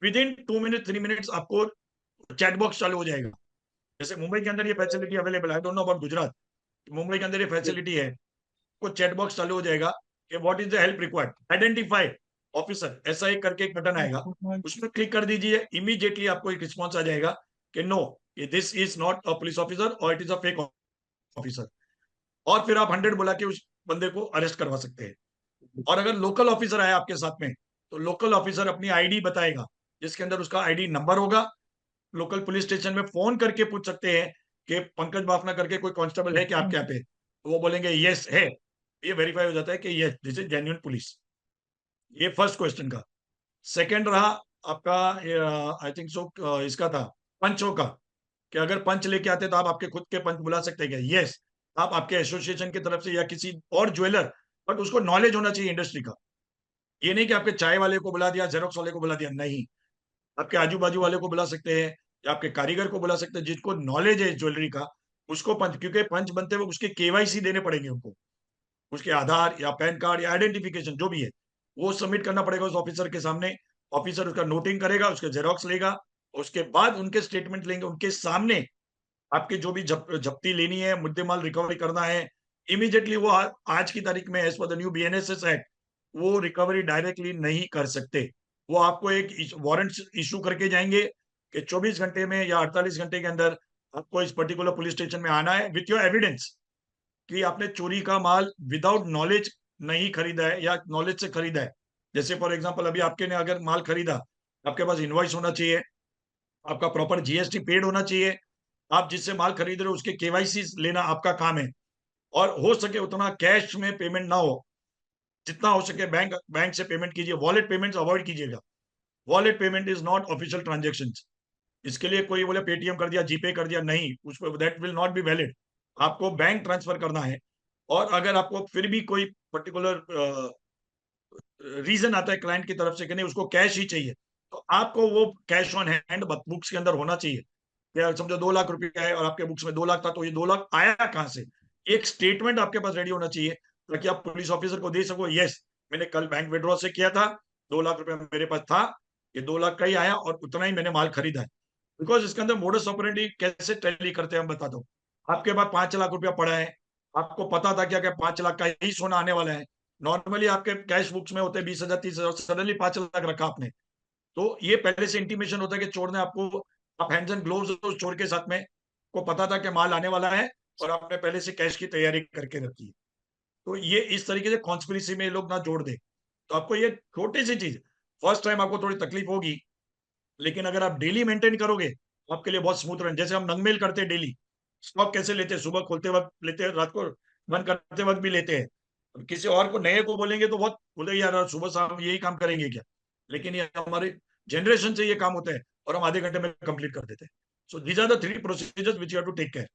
विद इन 2 मिनट 3 मिनट्स आपको चैट बॉक्स चालू हो जाएगा। जैसे मुंबई के अंदर ये फैसिलिटी अवेलेबल है, I don't know about Gujarat, Mumbai के अंदर ये फैसिलिटी है। को चैट बॉक्स चालू हो जाएगा कि what is the help required, identify officer, ऐसा एक करके एक बटन आएगा, उसमें क्लिक कर दीजिए। इमीडिएटली आपको एक रिस्पॉन्स आ जाएगा कि no, this is not a police officer और it is a fake officer. और फिर आप 100 बुला के उस बंदे को अरेस्ट करवा सकते हैं। और अगर लोकल ऑफिसर आया आपके साथ में, तो लोकल ऑफिसर अपनी आईडी बताएगा, जिसके अंदर उसका आईडी नंबर होगा। लोकल पुलिस स्टेशन में फोन करके पूछ सकते हैं कि पंकज बाफना करके कोई कांस्टेबल है क्या आपके यहाँ पे, तो वो बोलेंगे यस है। ये वेरीफाई हो जाता है कि yes this is genuine police. ये फर्स्ट क्वेश्चन का। सेकंड रहा आपका, आई थिंक सो इसका था पंचों का, कि अगर पंच लेके आते तो आप आपके खुद के पंच बुला सकते हैं क्या? यस, आप आपके एसोसिएशन की तरफ से या किसी और ज्वेलर, बट उसको नॉलेज होना चाहिए इंडस्ट्री का। ये नहीं कि आपके चाय वाले को बुला दिया, जेरोक्स वाले को बुला दिया, नहीं। आपके आजू बाजू वाले को बुला सकते हैं या आपके कारीगर को बुला सकते हैं जिसको नॉलेज है ज्वेलरी का, उसको पंच, क्योंकि पंच बनते हुए उसके केवाईसी देने पड़ेंगे उनको, उसके आधार या पैन कार्ड या आइडेंटिफिकेशन जो भी है वो सबमिट करना पड़ेगा उस ऑफिसर के सामने। ऑफिसर उसका नोटिंग करेगा, उसके जेरोक्स लेगा, उसके बाद उनके स्टेटमेंट लेंगे उनके सामने। आपके जो भी जप्ती लेनी है, मुद्दे माल रिकवरी करना है, इमीडिएटली वो आज की तारीख में as per the new BNSS act वो रिकवरी डायरेक्टली नहीं कर सकते। वो आपको एक वारंट इशू करके जाएंगे कि 24 घंटे में या 48 घंटे के अंदर आपको इस पर्टिकुलर पुलिस स्टेशन में आना है विथ योर एविडेंस कि आपने चोरी का माल विदाउट नॉलेज नहीं खरीदा है या नॉलेज से खरीदा है। जैसे फॉर एग्जांपल अभी आपके ने अगर माल खरीदा, आपके पास इनवॉइस होना चाहिए, आपका प्रॉपर जीएसटी पेड होना चाहिए, आप जिससे माल खरीद रहे हो उसके केवाईसी लेना आपका काम है। और हो सके उतना कैश में पेमेंट ना हो, जितना हो सके बैंक से पेमेंट कीजिए। वॉलेट पेमेंट्स अवॉइड कीजिएगा। Wallet payment is not official transaction. इसके लिए कोई बोले पेटीएम कर दिया, जीपे कर दिया, नहीं, उस पर that will not be valid. आपको बैंक ट्रांसफर करना है। और अगर आपको फिर भी कोई पर्टिकुलर रीजन आता है क्लाइंट की तरफ से कि नहीं उसको कैश ही चाहिए, तो आपको वो कैश ऑन हैंड बुक्स के अंदर होना चाहिए। या समझो 2 लाख रुपया है और आपके बुक्स में 2 लाख था, तो ये 2 लाख आया कहाँ से, एक स्टेटमेंट आपके पास रेडी होना चाहिए, ताकि आप पुलिस ऑफिसर को दे सको, यस मैंने कल बैंक विड्रॉ से किया था, 2 लाख रुपया मेरे पास था, ये 2 लाख का ही आया और उतना ही मैंने माल खरीदा है। बिकॉज इसके अंदर मोडस ऑपरेंडी कैसे टैली करते हैं हम बताता हूँ। आपके पास 5 लाख रुपया पड़ा है, आपको पता था क्या 5 लाख का ही सोना आने वाला है। नॉर्मली आपके कैश बुक्स में होते हैं 20,000 30,000, सडनली 5 लाख रखा आपने, तो ये पहले से इंटीमेशन होता है कि चोर ने आपको, आप हैंड्स एंड ग्लोव्स उस चोर के साथ में, को पता था कि माल आने वाला है और आपने पहले से कैश की तैयारी करके रखी है। तो ये इस तरीके से कॉन्स्पिरेसी में ये लोग ना जोड़ दे। तो आपको ये छोटी सी चीज, फर्स्ट टाइम आपको थोड़ी तकलीफ होगी, लेकिन अगर आप डेली मेंटेन करोगे तो आपके लिए बहुत स्मूथ रन। जैसे हम नंगमेल करते हैं डेली, स्टॉक कैसे लेते हैं, सुबह खोलते वक्त लेते हैं, रात को बंद करते वक्त भी लेते हैं। अब किसी और को नए को बोलेंगे तो बहुत बोले यार सुबह शाम यही काम करेंगे क्या, लेकिन ये हमारे जनरेशन से ये काम होता है और हम आधे घंटे में कंप्लीट कर देते हैं। So these are the 3 procedures which you have to take care.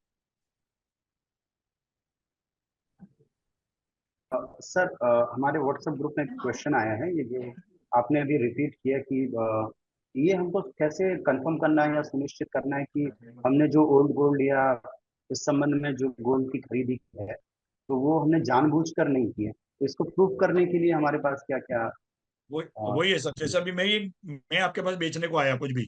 Sir हमारे व्हाट्सएप ग्रुप में एक क्वेश्चन आया है, ये जो आपने अभी रिपीट किया कि ये हमको कैसे कंफर्म करना है या सुनिश्चित करना है कि हमने जो ओल्ड गोल्ड या इस संबंध में जो गोल्ड की खरीदी की है तो वो हमने जानबूझकर नहीं की है, तो इसको प्रूफ करने के लिए हमारे पास क्या क्या वो वही है सर। जैसे अभी मैं आपके पास बेचने को आया कुछ भी,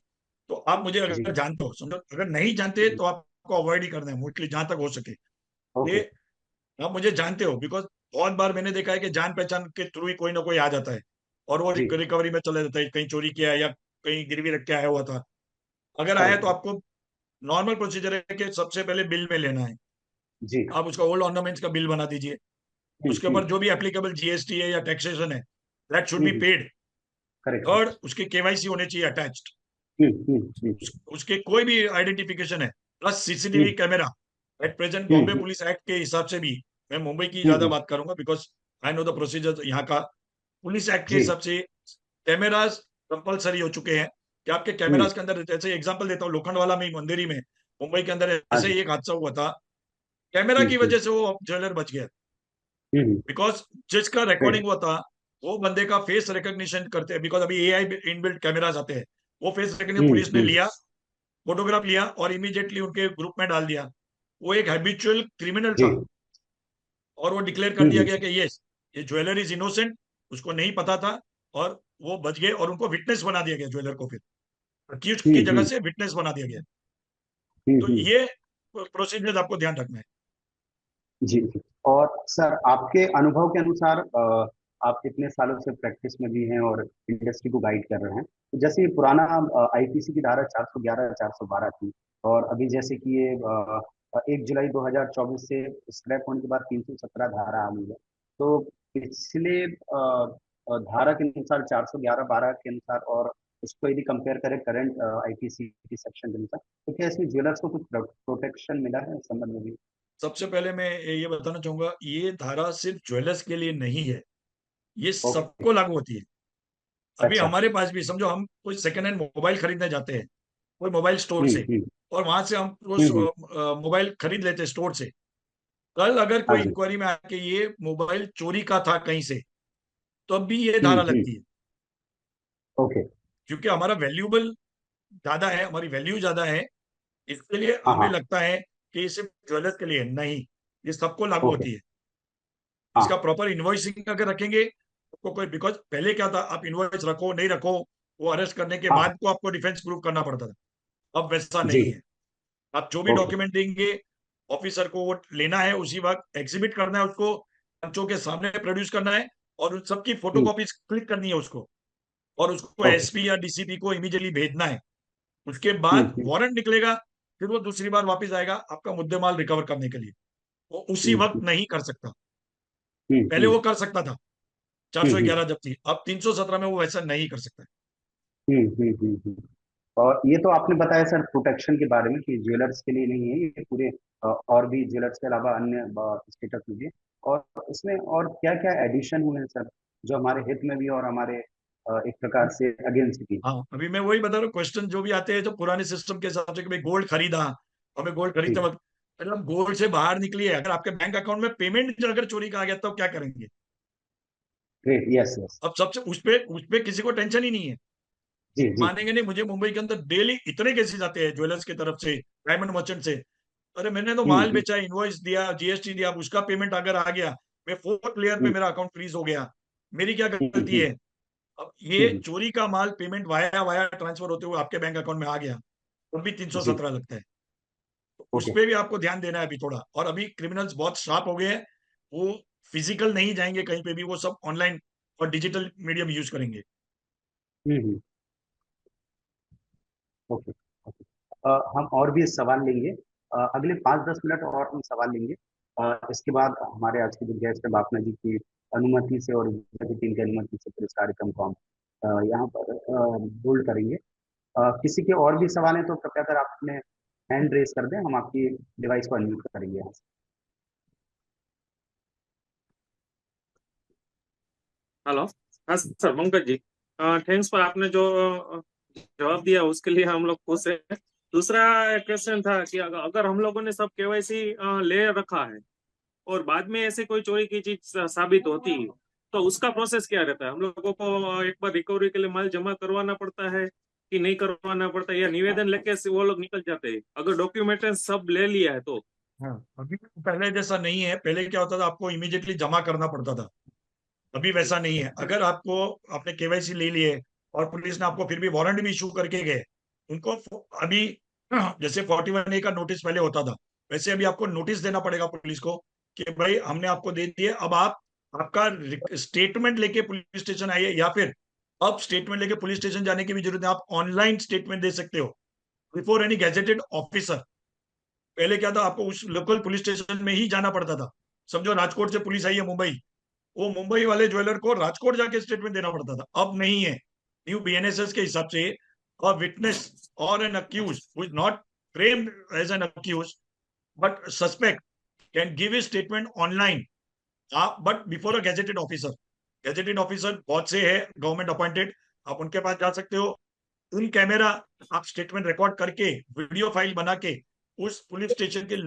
तो आप मुझे जी अगर जानते हो, समझो अगर नहीं जानते जी तो आपको अवॉइड ही करना है मोस्टली जहां तक हो सके। ओके ये आप मुझे जानते हो, बिकॉज बहुत बार मैंने देखा है कि जान पहचान के थ्रू ही कोई ना कोई आ जाता है और वो जी रिकवरी में चले जाता है, कहीं चोरी किया है या कहीं गिरवी रख के आया हुआ था। अगर आया तो करेक्ट आपको नॉर्मल प्रोसीजर है कि सबसे पहले बिल में लेना है। जी आप उसका ओल्ड ऑर्नामेंट्स का बिल बना दीजिए, उसके ऊपर जो भी एप्लीकेबल जीएसटी है या टैक्सेशन है that should be paid. Correct third, उसकी केवाईसी होनी चाहिए अटैच्ड, उसके कोई भी आइडेंटिफिकेशन है, plus CCTV camera. At present Bombay police act के हिसाब से भी, मैं मुंबई की ज्यादा बात करूंगा because I know the procedure यहाँ का, पुलिस एक्ट के जी हिसाब से कैमराज कंपलसरी हो चुके हैं कि आपके कैमराज के अंदर, जैसे एग्जांपल देता हूँ, लोखंडवाला में मंदिरी में मुंबई के अंदर हाँ ऐसे जी ही एक हादसा हुआ था। कैमरा की वजह से वो ज्वेलर बच गया, बिकॉज जिसका रिकॉर्डिंग हुआ था वो बंदे का फेस रिकॉग्निशन करते हैं, बिकॉज अभी एआई इनबिल्ट कैमराज आते हैं, वो फेस रिकॉग्निशन पुलिस ने लिया, फोटोग्राफ लिया और इमीडिएटली उनके ग्रुप में डाल दिया। वो एक हैबिचुअल क्रिमिनल जी था और वो डिक्लेयर कर दिया गया कि ये ज्वेलर इज इनोसेंट, उसको नहीं पता था और वो बच गए और उनको विटनेस बना दिया गया, ज्वेलर को फिर अक्यूज की जगह से विटनेस बना दिया गया। तो ये प्रोसीजर आपको ध्यान रखना है। जी जी। और सर आपके अनुभव के अनुसार आप इतने सालों से प्रैक्टिस में भी हैं और इंडस्ट्री को गाइड कर रहे हैं, तो जैसे ये पुराना आईपीसी की धारा 411 412 थी और अभी जैसे कि ये 1 जुलाई 2024 से स्क्रैप होने के बाद 317 धारा आ गई है, तो पिछले धारा के अनुसार 411-12 के अनुसार और उसको यदि कंपेयर करें करंट आईपीसी की सेक्शन के अनुसार, तो क्या इसमें ज्वेलर्स को कुछ प्रोटेक्शन मिला है इस संबंध में भी? सबसे पहले मैं ये बताना चाहूंगा, ये धारा सिर्फ ज्वेलर्स के लिए नहीं है, ये ओके सबको लागू होती है। अभी अच्छा हमारे पास भी समझो हम कोई सेकेंड हैंड मोबाइल खरीदने जाते हैं कोई मोबाइल स्टोर से, हम्म और वहां से हम हम्म मोबाइल खरीद लेते हैं स्टोर से। कल अगर हाँ कोई जी इंक्वायरी में आके ये मोबाइल चोरी का था कहीं से, तो अब भी ये धारा लगती है, ओके क्योंकि हमारा वैल्यूबल ज्यादा है, हमारी वैल्यू ज्यादा है, इसके लिए हाँ हमें हाँ लगता है कि ये सिर्फ ज्वेलर्स के लिए नहीं, ये सबको लागू ओके होती है। हाँ इसका प्रॉपर इन्वॉइसिंग अगर रखेंगे आपको कोई, बिकॉज पहले क्या था, आप इन्वॉइस रखो नहीं रखो, वो अरेस्ट करने के हाँ हाँ बाद को आपको डिफेंस प्रूव करना पड़ता था, अब वैसा जी नहीं है। आप जो भी ओके डॉक्यूमेंट देंगे ऑफिसर को वो लेना है, उसी वक्त एग्जिबिट करना है उसको, पंचों के सामने प्रोड्यूस करना है और उन सबकी हम्म फोटोकॉपीज क्लिक करनी है उसको, और उसको ओके एसपी या डीसीपी को इमीडिएटली भेजना है। उसके बाद हम्म वारंट निकलेगा, फिर वो दूसरी बार वापस आएगा आपका मुद्देमाल रिकवर करने के लिए, वो उसी वक्त हम्म नहीं कर सकता। हम्म पहले हम्म वो कर सकता था, हम्म 411 जब थी, अब 317 में वो वैसा नहीं कर सकता। हम्म हम्म हम्म हम्म, और ये तो आपने बताया सर प्रोटेक्शन के बारे में कि ज्वेलर्स के लिए नहीं है ये पूरे, और भी ज्वेलर्स के अलावा अन्य स्टेटस में भी, और इसमें और क्या क्या एडिशन हुए हैं सर जो हमारे हित में भी और हमारे एक प्रकार से अगेंस्ट भी? हाँ, अभी मैं वही बता रहा हूँ, क्वेश्चन जो भी आते हैं जो पुराने सिस्टम के हिसाब से कि भाई गोल्ड खरीदा, हमें गोल्ड खरीदते जी वक्त मतलब गोल्ड से बाहर निकलिए, अगर आपके बैंक अकाउंट में पेमेंट अगर चोरी का आ गया तो क्या करेंगे? ग्रेट, यस यस, अब सबसे उस पे किसी को टेंशन ही नहीं है। जी जी मानेंगे नहीं, मुझे मुंबई के अंदर डेली इतने केसेस आते हैं ज्वेलर्स की तरफ से, डायमंड मर्चेंट से। अरे मैंने तो माल जी बेचा, इनवॉइस दिया, जीएसटी दिया, उसका पेमेंट अगर आ गया, मैं फोर्थ लेयर पे जी मेरा अकाउंट फ्रीज हो गया, मेरी क्या गलती जी है? अब ये चोरी का माल पेमेंट वाया वाया ट्रांसफर होते हुए आपके बैंक अकाउंट में आ गया, तो भी जी 317 लगता है। तो उस ओके, पे भी आपको ध्यान देना है अभी थोड़ा। और अभी क्रिमिनल्स बहुत शार्प हो गए हैं, वो फिजिकल नहीं जाएंगे कहीं पे भी, वो सब ऑनलाइन और डिजिटल मीडियम यूज करेंगे। हम्म, ओके ओके। हम और भी सवाल लेंगे, अगले 5-10 मिनट और हम सवाल लेंगे। इसके बाद हमारे आज के जो गेस्ट है बापना जी की अनुमति से और टीम की अनुमति से फिर इस कार्यक्रम को हम यहाँ पर होल्ड करेंगे। किसी के और भी सवाल हैं तो कृपया कर आप अपने हैंड रेज कर दें, हम आपकी डिवाइस को अनम्यूट करेंगे यहाँ से। हेलो। हाँ sir, Pankaj ji, thanks for आपने जो जवाब दिया उसके लिए हम लोग खुश हैं। दूसरा क्वेश्चन था कि अगर हम लोगों ने सब केवाईसी ले रखा है और बाद में ऐसे कोई चोरी की चीज साबित होती है, तो उसका प्रोसेस क्या रहता है? हम लोगों को एक बार रिकवरी के लिए माल जमा करवाना पड़ता है कि नहीं करवाना पड़ता है, या निवेदन लेके से वो लोग निकल जाते हैं अगर डॉक्यूमेंटेशन सब ले लिया है तो? हाँ, अभी पहले जैसा नहीं है। पहले क्या होता था, आपको इमीडिएटली जमा करना पड़ता था, अभी वैसा नहीं है। अगर आपको आपने केवाईसी ले लिए और पुलिस ने आपको फिर भी वारंट भी इशू करके गए, उनको अभी जैसे 41A का नोटिस पहले होता था, वैसे अभी आपको नोटिस देना पड़ेगा पुलिस को कि भाई हमने आपको दे दिए, अब आप आपका स्टेटमेंट लेके पुलिस स्टेशन आइए, या फिर अब स्टेटमेंट लेके पुलिस स्टेशन जाने की भी जरूरत है, आप ऑनलाइन स्टेटमेंट दे सकते हो बिफोर एनी गैजेटेड ऑफिसर। पहले क्या था, आपको उस लोकल पुलिस स्टेशन में ही जाना पड़ता था। समझो राजकोट से पुलिस आई है मुंबई, वो मुंबई वाले ज्वेलर को राजकोट जाके स्टेटमेंट देना पड़ता था, अब नहीं है। न्यू बीएनएसएस के हिसाब से a witness or an accused who is not framed as an accused but suspect can give his statement online, but before a gazetted officer. gazetted officer बहुत से है गवर्नमेंट अपॉइंटेड, आप उनके पास जा सकते हो। इन कैमरा आप स्टेटमेंट रिकॉर्ड करके वीडियो फाइल बना के उस पुलिस स्टेशन के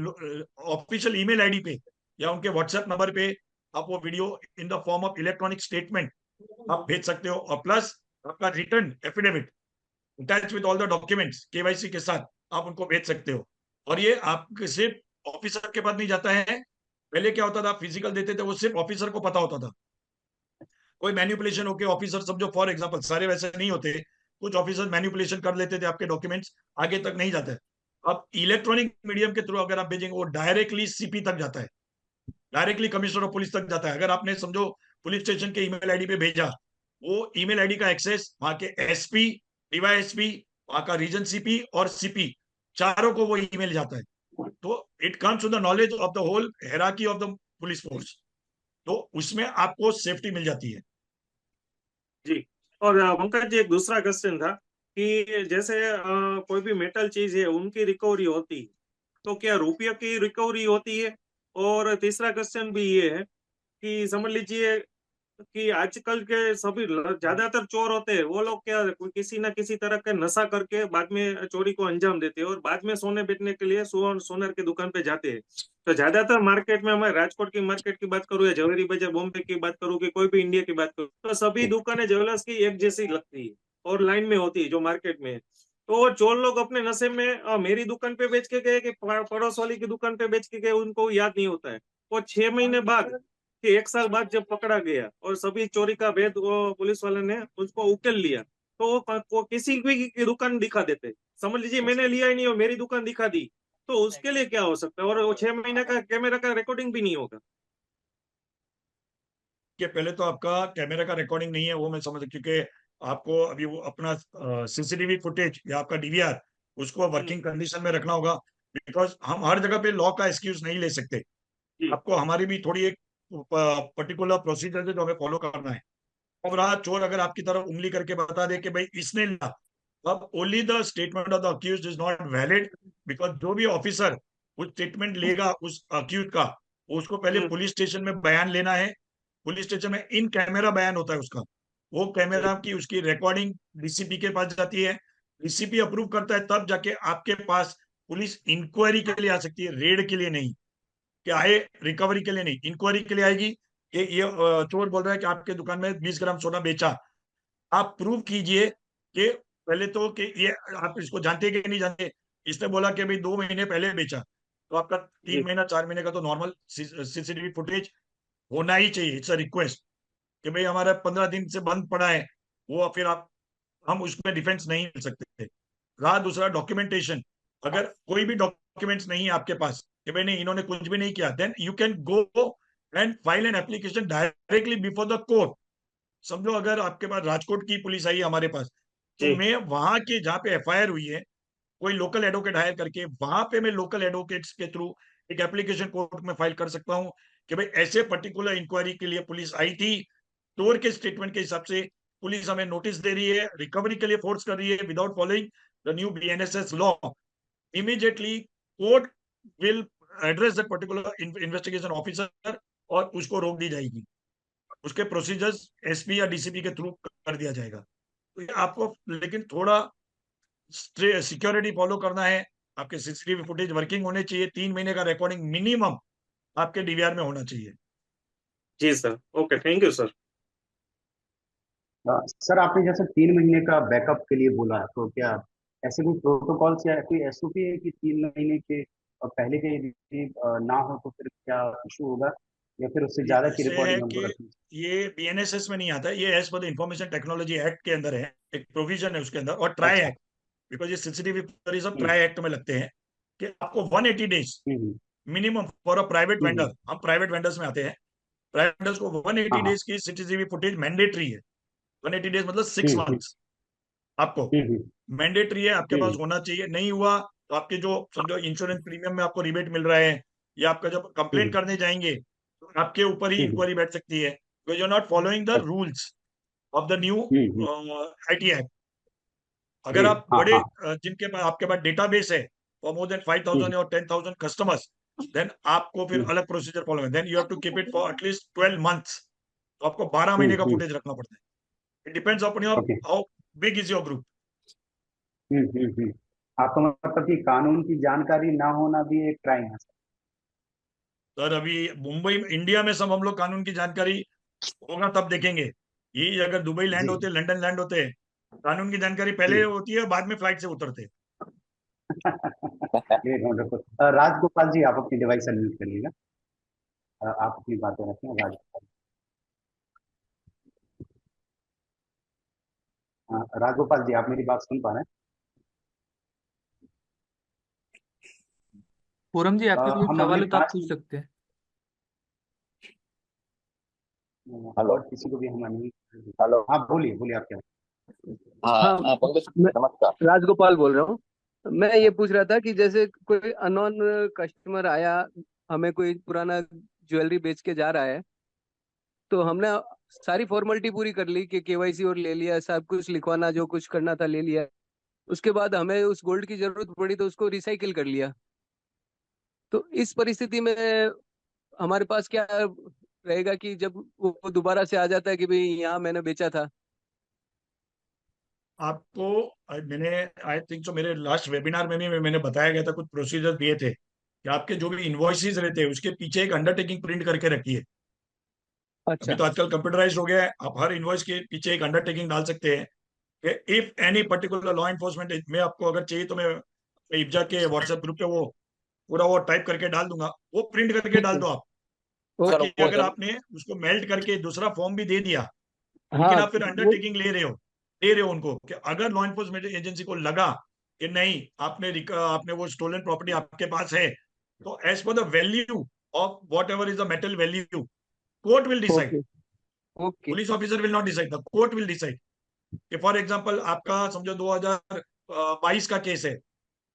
ऑफिशियल ईमेल आईडी पे या उनके व्हाट्सएप नंबर पे आप वो video in the form of electronic statement आप भेज सकते हो। और प्लस आपका return affidavit attach with all the documents KYC के साथ आप उनको भेज सकते हो। और ये आपके सिर्फ ऑफिसर के पास नहीं जाता है। पहले क्या होता था, फिजिकल देते थे, वो सिर्फ ऑफिसर को पता होता था। कोई मैन्युपुलेशन होके ऑफिसर, समझो फॉर एग्जांपल, सारे वैसे नहीं होते, कुछ ऑफिसर मैन्युपुलेशन कर लेते थे, आपके डॉक्यूमेंट्स आगे तक नहीं जाते। अब इलेक्ट्रॉनिक मीडियम के थ्रू अगर आप भेजेंगे, वो डायरेक्टली सीपी तक जाता है, डायरेक्टली कमिश्नर ऑफ पुलिस तक जाता है। अगर आपने समझो पुलिस स्टेशन के ईमेल आईडी पे भेजा, वो ईमेल आईडी का एक्सेस वहां के एसपी, डीवाईएसपी, वहां का रीजन सीपी और सीपी, चारों को वो ईमेल जाता है। तो it comes to the knowledge of the whole hierarchy of the police force, तो उसमें आपको सेफ्टी मिल जाती है। जी। और पंकज जी, एक दूसरा क्वेश्चन था कि जैसे कोई भी मेटल चीज है उनकी रिकवरी होती है, तो क्या रुपये की रिकवरी होती है? और तीसरा क्वेश्चन भी ये है कि समझ लीजिए कि आजकल के सभी ज्यादातर चोर होते हैं, वो लोग क्या कोई किसी ना किसी तरह का नशा करके बाद में चोरी को अंजाम देते हैं और बाद में सोने बेचने के लिए सोनर की दुकान पे जाते हैं। तो ज्यादातर मार्केट में, हमारे राजकोट की मार्केट की बात करूँ या जवेरी बाजार बॉम्बे की बात करूँ कि कोई भी इंडिया की बात करूँ, तो सभी दुकानें ज्वेलर्स की एक जैसी लगती है और लाइन में होती है जो मार्केट में है। तो वो चोर लोग अपने नशे में मेरी दुकान पे बेच के गए कि पड़ोस वाली की दुकान पे बेच के गए, उनको याद नहीं होता है। वो 6 महीने बाद कि 1 साल बाद जब पकड़ा गया और सभी चोरी का भेद वो पुलिस वाले ने उसको उकेल लिया, तो वो किसी भी की दुकान दिखा देते। समझ लीजिए मैंने लिया ही नहीं और मेरी दुकान दिखा दी, तो उसके लिए क्या हो सकता है? और वो 6 महीने का कैमरा का रिकॉर्डिंग भी नहीं होगा। कि पहले तो आपका कैमरा का रिकॉर्डिंग नहीं है, वो मैं समझ, क्योंकि आपको अभी वो अपना सीसीटीवी फुटेज या आपका डीवीआर उसको वर्किंग कंडीशन में रखना होगा, बिकॉज हम हर जगह पे लॉ का एक्सक्यूज नहीं ले सकते। जी आपको हमारी भी थोड़ी एक पर्टिकुलर प्रोसीजर है जो हमें फॉलो करना है। अब रहा चोर अगर आपकी तरफ उंगली करके बता दे कि भाई इसने लिया, अब only the statement of the accused is not valid, because जो भी ऑफिसर उस स्टेटमेंट लेगा उस अक्यूज का, उसको पहले पुलिस स्टेशन में बयान लेना है। पुलिस स्टेशन में इन कैमरा बयान होता है उसका, वो कैमरा की उसकी रिकॉर्डिंग डीसीपी के पास जाती है, डीसीपी अप्रूव करता है, तब जाके आपके पास पुलिस इंक्वायरी के लिए आ सकती है, रेड के लिए नहीं, कि आए रिकवरी के लिए नहीं, इंक्वायरी के लिए आएगी कि ये चोर बोल रहा है कि आपके दुकान में 20 ग्राम सोना बेचा। आप प्रूव कीजिए कि पहले तो कि ये आप इसको जानते कि नहीं जानते। इसने बोला कि भाई 2 महीने पहले बेचा, तो आपका 3 महीना 4 महीने का तो नॉर्मल सीसीटीवी फुटेज होना ही चाहिए। इट्स अ रिक्वेस्ट कि भाई हमारा 15 दिन से बंद पड़ा है, वो फिर आप हम उसमें डिफेंस नहीं मिल सकते। रहा दूसरा डॉक्यूमेंटेशन, अगर कोई भी डॉक्यूमेंट्स नहीं है आपके पास कि भाई नहीं इन्होंने कुछ भी नहीं किया, then you can go and file an application directly before the court. समझो अगर आपके पास राजकोट की पुलिस आई हमारे पास, तो जी मैं वहां के जहाँ पे एफआईआर हुई है, कोई लोकल एडवोकेट हायर करके वहां पे मैं लोकल एडवोकेट्स के थ्रू एक एप्लीकेशन कोर्ट में फाइल कर सकता हूँ कि भाई ऐसे पर्टिकुलर इंक्वायरी के लिए पुलिस आई थी, चोर के स्टेटमेंट के हिसाब से पुलिस हमें नोटिस दे रही है, रिकवरी के लिए फोर्स कर रही है without following the new BNSS law. Immediately court will address that particular investigation officer और उसको रोक दी जाएगी, उसके प्रोसीजर्स एसपी या डीसीपी के थ्रू कर दिया जाएगा। तो ये आपको लेकिन थोड़ा सिक्योरिटी फॉलो करना है, आपके सीसीटीवी फुटेज वर्किंग होने चाहिए, 3 महीने का रिकॉर्डिंग मिनिमम आपके डीवीआर में होना चाहिए। जी sir, okay, thank you sir. Sir आपने जैसे 3 महीने का बैकअप के लिए बोला, तो क्या ऐसे कोई प्रोटोकॉल्स या कोई एसओपी है कि 3 महीने के पहले के यदि ना हो तो फिर क्या इशू होगा, या फिर उससे ये ज्यादा की ऐसे है रिकॉर्डिंग हमको कि रखनी? ये बीएनएसएस में नहीं आता, ये as per the information technology act के अंदर है, एक प्रोविजन है उसके अंदर, और ट्राई अच्छा। एक्ट, बिकॉज ये सीसीटीवी सब हम्म ट्राई एक्ट में लगते हैं कि आपको 180 days hmm minimum for a private hmm, vendor, हम प्राइवेट वेंडर्स में आते हैं, प्राइवेट वेंडर्स को हाँ 180 हाँ। डेज की सीसीटीवी फुटेज मैंडेटरी है। 180 डेज मतलब 6 हम्म मंथ्स आपको हम्म मैंडेटरी है, आपके पास हम्म होना चाहिए। नहीं हुआ तो आपके जो समझो इंश्योरेंस प्रीमियम में आपको रिबेट मिल रहा है, या आपका जब कंप्लेंट हम्म करने जाएंगे तो आपके ऊपर ही हम्म, इंक्वायरी बैठ सकती है, because you are not following the अच्छा। Rules of the new hmm, IT act. जी अगर आप हाँ बड़े हाँ। जिनके पास आपके पास डेटाबेस है फॉर मोर देन 5,000 और 10,000 कस्टमर्स, देन आपको फिर हम्म अलग प्रोसीजर फॉलो है, then you have to keep it for at least 12 months. तो आपको 12 महीने का हम्म, फुटेज रखना पड़ता है। It depends upon your okay. How big is your group. Hmm. आपका मतलब कि कानून की जानकारी ना होना भी एक क्राइम है सर? सर अभी मुंबई इंडिया में सब हम लोग कानून की जानकारी होगा तब देखेंगे। ये अगर दुबई लैंड जी। होते, लंदन लैंड होते, कानून की जानकारी पहले जी। होती है, बाद में फ्लाइट से उतरते। Great, wonderful. राजगोपाल जी, आप अपनी डिवाइस अनम्यूट करिएगा। आप अपनी बातें रखें, राजगोपाल। राजगोपाल जी, आप मेरी बात सुन पा रहे पूरम जी, हैं? आपके कोई हम सवाल अगले हो तो आप 5 पूछ सकते हैं। हेलो, और किसी को भी हम नहीं। हेलो, हाँ बोलिए बोलिए, आप क्या? हाँ, पंकज मैं नमस्कार। राजगोपाल बोल रहा हूँ। मैं ये पूछ रहा था कि जैसे कोई अननोन कस्टमर आया, हमें कोई पुराना ज्वेलरी बेच के जा रहा है, तो हमने सारी फॉर्मेलिटी पूरी कर ली कि केवाईसी और ले लिया, सब कुछ लिखवाना जो कुछ करना था ले लिया। उसके बाद हमें उस गोल्ड की जरूरत पड़ी तो उसको रिसाइकिल कर लिया। तो इस परिस्थिति में हमारे पास क्या रहेगा कि जब वो दोबारा से आ जाता है कि भाई यहाँ मैंने बेचा था। आपको मैंने आई थिंक तो मेरे लास्ट वेबिनार में भी मैंने बताया गया था, कुछ प्रोसीजर दिए थे कि आपके जो भी इन्वॉइसेस रहते हैं उसके पीछे एक अंडरटेकिंग प्रिंट करके रखिए। अभी अच्छा। तो आजकल कंप्यूटराइज हो गया है, आप हर इन्वॉइस के पीछे एक अंडरटेकिंग डाल सकते हैं कि if any particular law enforcement में, आपको अगर चाहिए तो मैं इब्जा के व्हाट्सएप ग्रुप पे वो पूरा वो टाइप करके डाल दूंगा, वो प्रिंट करके ठीक डाल है। दो आप। ओके। ताकि चलो वो अगर जरूर। आपने उसको मेल्ट करके दूसरा फॉर्म भी दे दिया, लेकिन हाँ आप फिर वो। अंडरटेकिंग ले रहे हो, दे रहे हो उनको कि अगर लॉ इन्फोर्समेंट एजेंसी को लगा कि नहीं आपने वो स्टोलन प्रॉपर्टी आपके पास है, तो as per the value of whatever is the metal value, court will decide, okay. Okay. Police officer will not decide, the court will decide. कि फॉर एग्जाम्पल आपका समझो 2022 का केस है,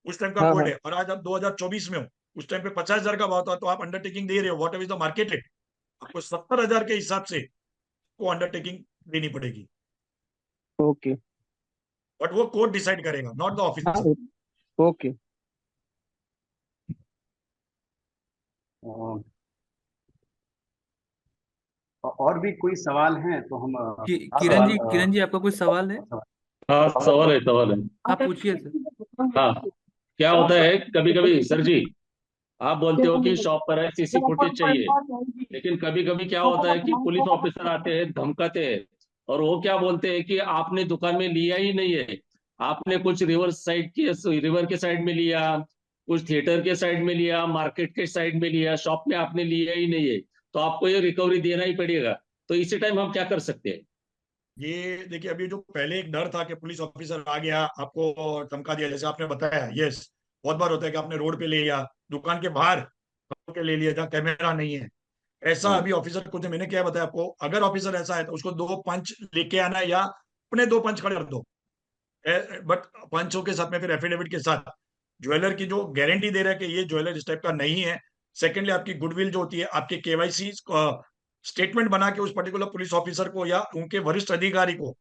उस टाइम का हाँ गोल्ड हाँ। है, और आज आप 2024 में हो, उस टाइम पे 50,000 का भाव था, तो आप अंडरटेकिंग दे रहे हो what ever is the market rate, आपको 70,000 के हिसाब से को अंडरटेकिंग देनी पड़ेगी। ओके। बट वो कोर्ट डिसाइड करेगा, नॉट द ऑफिसर। ओके। और भी कोई सवाल हैं तो हम किरण जी आपका कुछ सवाल है? हाँ, सवाल है, सवाल है। आप पूछिए सर। हाँ, क्या होता है कभी कभी सर जी, आप बोलते हो कि शॉप पर है, सीसी फुटेज चाहिए, लेकिन कभी कभी क्या होता है कि पुलिस ऑफिसर आते हैं, धमकाते हैं, और वो क्या बोलते हैं कि आपने दुकान में लिया ही नहीं है, आपने कुछ रिवर के साइड में लिया, कुछ थिएटर के साइड में लिया, मार्केट के साइड में लिया, शॉप में आपने लिया ही नहीं है, तो आपको ये रिकवरी देना ही पड़ेगा। तो इसी टाइम हम क्या कर सकते हैं? ये देखिए, अभी जो पहले एक डर था कि पुलिस ऑफिसर आ गया आपको धमका दिया, जैसे आपने बताया, यस, बहुत बार होता है कि आपने रोड पे ले लिया, दुकान के बाहर के ले लिया जहाँ कैमरा नहीं है। ऐसा अभी ऑफिसर को, जो मैंने क्या बताया आपको, अगर ऑफिसर ऐसा है तो उसको 2 पंच लेके आना है या अपने 2 पंच खड़े कर दो, बट पंचों के साथ में फिर एफिडेविट के साथ ज्वेलर की जो गारंटी दे रहा है कि ये ज्वेलर इस टाइप का नहीं है। सेकेंडली, आपकी गुडविल जो होती है, आपके केवाईसी स्टेटमेंट बना के उस पर्टिकुलर पुलिस ऑफिसर को या उनके वरिष्ठ अधिकारी को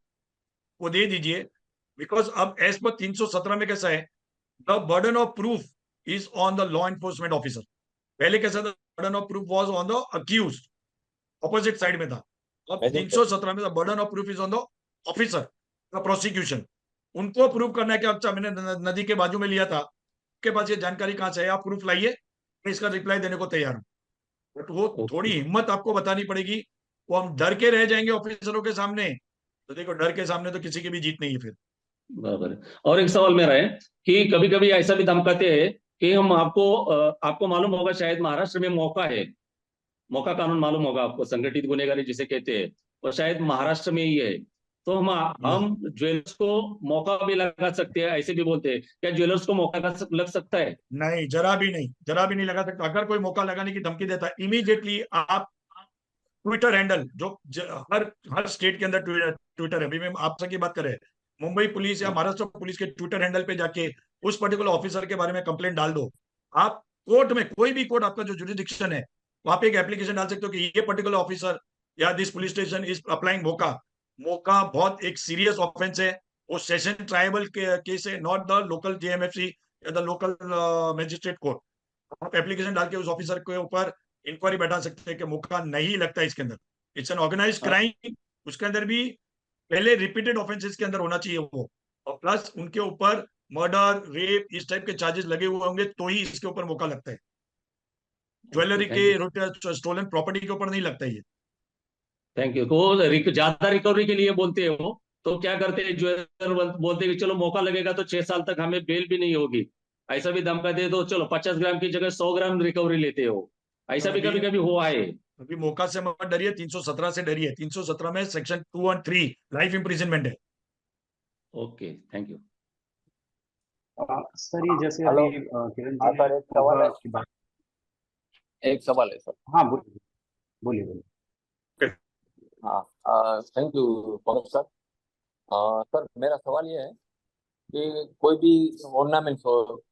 वो दे दीजिए। बिकॉज अब एज पर 317 में कैसा है, the burden of proof is on the law enforcement officer. पहले कैसा था, burden of proof was on the accused, opposite side में था। अब 317 में the burden of proof is on the officer, the prosecution. उनको प्रूव करना है कि अच्छा मैंने नदी के बाजू में लिया था, आपके पास ये जानकारी कहां से है, आप प्रूफ लाइए, मैं इसका रिप्लाई देने को तैयार हूं। बट वो थोड़ी हिम्मत आपको बतानी पड़ेगी। वो हम डर के रह जाएंगे ऑफिसरों के सामने, तो देखो डर के सामने तो किसी की भी जीत नहीं है फिर। बराबर है। और एक सवाल मेरा है कि कभी कभी ऐसा भी धमकाते हैं कि हम आपको मालूम होगा शायद महाराष्ट्र में मौका है, मौका कानून मालूम होगा आपको, संगठित गुनेगारी जिसे कहते हैं, और शायद महाराष्ट्र में ही है। तो हम ज्वेलर्स को मौका भी लगा सकते हैं, ऐसे भी बोलते हैं, क्या ज्वेलर्स को मौका लग सकता है? नहीं, जरा भी नहीं, जरा भी नहीं लगा सकता। अगर कोई मौका लगाने की धमकी देता है, इमीडिएटली आप ट्विटर हैंडल जो हर हर स्टेट के अंदर ट्विटर है, अभी मैं आपसे की बात कर रहे हैं, मुंबई पुलिस या महाराष्ट्र पुलिस के ट्विटर हैंडल पे जाके उस पर्टिकुलर ऑफिसर के बारे में कंप्लेंट डाल दो। आप कोर्ट में, कोई भी कोर्ट आपका जो जुरिडिक्शन है, वहां पे एक एप्लीकेशन डाल सकते हो कि ये पर्टिकुलर ऑफिसर या this police station is applying मौका। मौका बहुत एक सीरियस ऑफेंस है, वो सेशन ट्राइबल केस है, नॉट द लोकल जेएमएफसी या द लोकल मजिस्ट्रेट कोर्ट। आप एप्लीकेशन डाल के उस ऑफिसर के ऊपर इंक्वायरी बैठा सकते हैं कि मौका नहीं लगता इसके अंदर, इट्स एन ऑर्गेनाइज क्राइम। उसके अंदर भी पहले रिपीटेड ऑफेंसेस के अंदर होना चाहिए वो, और प्लस उनके ऊपर मर्डर, रेप, इस टाइप के चार्जेस लगे हुए होंगे तो ही इसके ऊपर मौका लगता है। ज्वेलरी के, स्टोलन प्रॉपर्टी के ऊपर नहीं लगता ये। Thank you. तो ज्यादा रिकवरी के लिए बोलते हैं वो, तो क्या करते हैं ज्वेलर, बोलते हैं कि चलो मौका लगेगा तो 6 साल तक हमें बेल भी नहीं होगी, ऐसा भी धमका दे दो, चलो 50 ग्राम की जगह 100 ग्राम रिकवरी लेते हो, ऐसा भी कभी कभी हुआ है। अभी मौका से मत डरिए, 317 से डरिए। 317 में सेक्शन 2 और 3 लाइफ इंप्रिजनमेंट है। Okay, thank you. सर ये जैसे हेलो। अभी किरण हाँ जी सर, एक सवाल है। की बात। एक सवाल है सर। हाँ बोलिए बोलिए बोलिए। हाँ, thank you Pawan sir. Sir मेरा सवाल ये है कि कोई भी ऑर्नामेंट्स हो,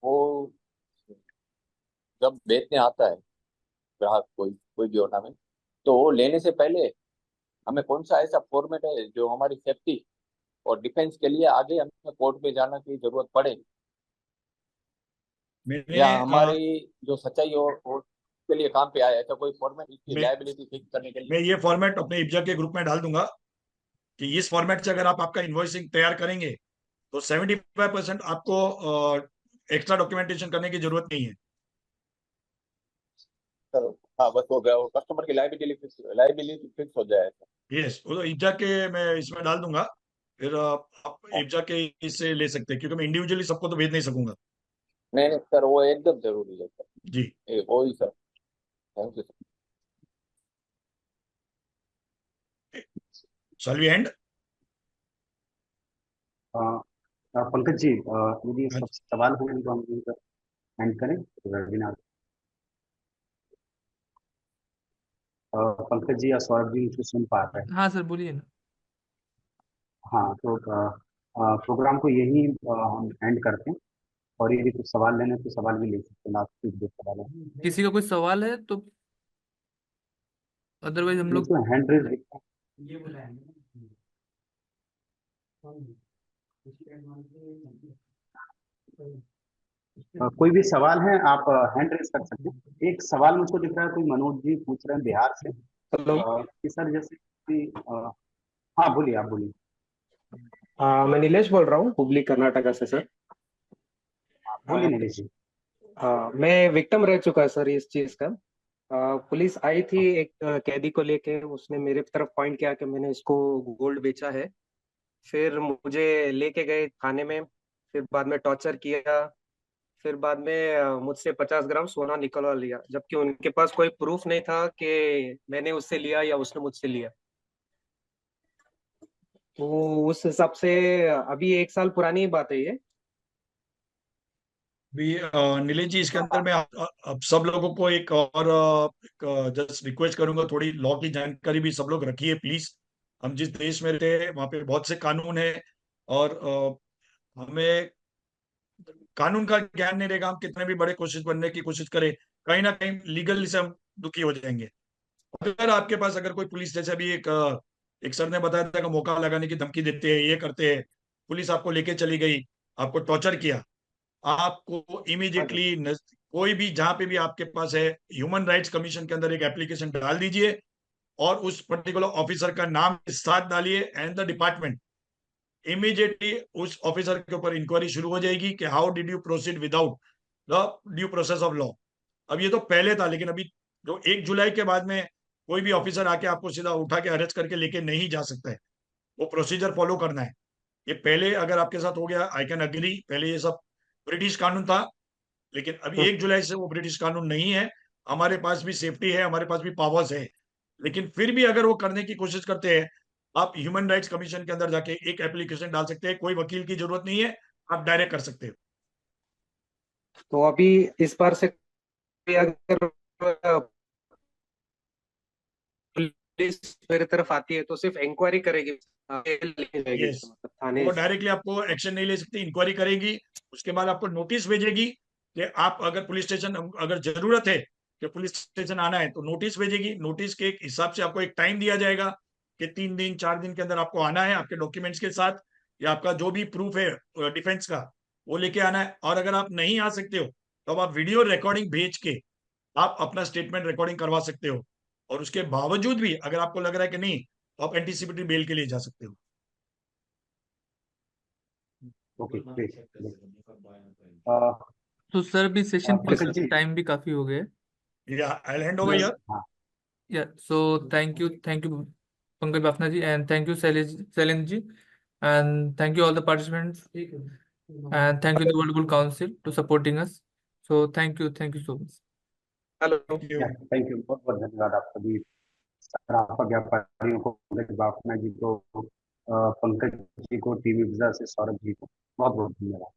वो जब बेचने आता है ग्राहक, कोई कोई भी ऑर्नामेंट, तो वो लेने से पहले हमें कौन सा ऐसा फॉर्मेट है जो हमारी सेफ्टी और डिफेंस के लिए आगे हमें कोर्ट में जाना की जरूरत पड़े, मैंने या हमारी जो सच्चाई हो के लिए काम पे आया, ऐसा कोई फॉर्मेट इसकी लायबिलिटी फिक्स करने के लिए? मैं ये फॉर्मेट अपने इब्जा के ग्रुप में डाल दूंगा कि इस फॉर्मेट से अगर आप आपका इन्वॉइसिंग तैयार करेंगे तो 75% आपको एक्स्ट्रा डॉक्यूमेंटेशन करने की जरूरत नहीं है। सर हाँ, बस वो कस्टमर की लायबिलिटी फिक्स हो जाए। यस, वो तो इब्जा के मैं इसमें डाल दूंगा, फिर आप इब्जा के इससे ले सकते हैं, क्योंकि मैं इंडिविजुअली सबको तो भेज नहीं सकूंगा। नहीं नहीं सर, वो एकदम जरूरी है सर। जी, वो ही sir. Thank you sir. Shall we end? Pankaj ji, यदि सब सवाल हो तो हम एंड करें वेबिनार। पंकज जी या सौरभ जी मुझे सुन पा रहे हैं? हाँ सर, बोलिए ना। हाँ, तो प्रोग्राम को यही हम एंड करते हैं, और यदि कुछ सवाल लेने तो सवाल भी ले सकते हैं। लास्ट दो सवाल है, किसी का कोई सवाल है तो, अदरवाइज हम लोग हैंड रेज कोई भी सवाल है आप हैंड रेस कर सकते हैं। एक सवाल मुझको दिख रहा है, कोई मनोज जी पूछ रहे हैं बिहार से हेलो। कि सर जैसे कि हाँ बोलिए, आप बोलिए। मैं नीलेश बोल रहा हूँ हुबली कर्नाटका से सर। बोलिए नीलेश जी। मैं विक्टिम रह चुका है सर इस चीज का। पुलिस आई थी एक कैदी को लेके, उसने मेरे तरफ पॉइंट किया कि मैंने इसको गोल्ड बेचा है। फिर मुझे लेके गए थाने में, फिर बाद में टॉर्चर किया। फिर बाद में मुझसे 50 ग्राम सोना निकलवा लिया, जबकि उनके पास कोई प्रूफ नहीं था कि मैंने उससे लिया या उसने मुझसे लिया। तो उस हिसाब से अभी 1 साल पुरानी बात है ये। भी नीलेश जी, इसके अंदर मैं अब सब लोगों को एक और जस्ट रिक्वेस्ट करूंगा, थोड़ी लॉ की जानकारी भी सब लोग रखिए प्लीज। हम जिस देश में रहते हैं वहां पे बहुत से कानून है, और हमें कानून का ज्ञान नहीं रहेगा, हम कितने भी बड़े कोशिश बनने की कोशिश करें, कहीं ना कहीं लीगली से हम दुखी हो जाएंगे। अगर आपके पास अगर कोई पुलिस, जैसे अभी एक सर ने बताया था कि मौका लगाने की धमकी देते हैं, ये करते हैं, पुलिस आपको लेके चली गई, आपको टॉर्चर किया, आपको हाँ जी। इमीडिएटली कोई भी जहां पे भी आपके पास है, ह्यूमन राइट्स कमीशन के अंदर एक एप्लीकेशन डाल दीजिए, और उस पर्टिकुलर ऑफिसर का नाम के साथ डालिए एंड द डिपार्टमेंट। इमीडिएटली उस ऑफिसर के ऊपर इंक्वायरी शुरू हो जाएगी कि how did you proceed without the due process of law. अब ये तो पहले था, लेकिन अभी जो 1 जुलाई के बाद में कोई भी ऑफिसर आके आपको सीधा उठा के अरेस्ट करके लेके नहीं जा सकता है, वो प्रोसीजर फॉलो करना है। ये पहले अगर आपके साथ हो गया, आई कैन अग्री, पहले ये सब ब्रिटिश कानून था, लेकिन अभी 1 जुलाई से वो ब्रिटिश कानून नहीं है। हमारे पास भी सेफ्टी है, हमारे पास भी पावर्स है, लेकिन फिर भी अगर वो करने की कोशिश करते हैं, आप ह्यूमन राइट्स कमीशन के अंदर जाके एक एप्लीकेशन डाल सकते हैं, कोई वकील की जरूरत नहीं है, आप डायरेक्ट कर सकते हो। तो अभी इस बार से कोई अगर पुलिस मेरे तरफ आती है तो सिर्फ इंक्वायरी करेगी, लेके जाएगी यस, मतलब थाने। वो डायरेक्टली आपको एक्शन नहीं ले सकती, इंक्वायरी करेगी, उसके बाद आपको नोटिस भेजेगी कि आप अगर पुलिस स्टेशन, अगर जरूरत है कि पुलिस स्टेशन आना है तो नोटिस भेजेगी। नोटिस के हिसाब से आपको एक टाइम दिया जाएगा कि 3 दिन 4 दिन के अंदर आपको आना है आपके डॉक्यूमेंट्स के साथ, या आपका जो भी प्रूफ है डिफेंस का वो लेके आना है। और अगर आप नहीं आ सकते हो तो अब आप वीडियो रिकॉर्डिंग भेज के आप अपना स्टेटमेंट रिकॉर्डिंग करवा सकते हो, और उसके बावजूद भी अगर आपको लग रहा है कि नहीं, तो आप एंटीसिपेटरी बेल के लिए जा सकते हो। Okay great. तो सर अभी सेशन पंकज जी। टाइम भी काफी हो गया है। या आई हैंड ओवर हियर। हाँ Yeah, so thank you, Pankaj Bafna ji, and thank you, Sailen ji, and thank you all the participants, and thank you the World Gold Council to supporting us. So thank you so much. Hello. Thank you. Thank you, बहुत बहुत धन्यवाद आप सभी सराफा व्यापारियों को, पंकज बाफना जी को, पंकज जी को, TV विजा से सौरभ जी को बहुत बहुत धन्यवाद।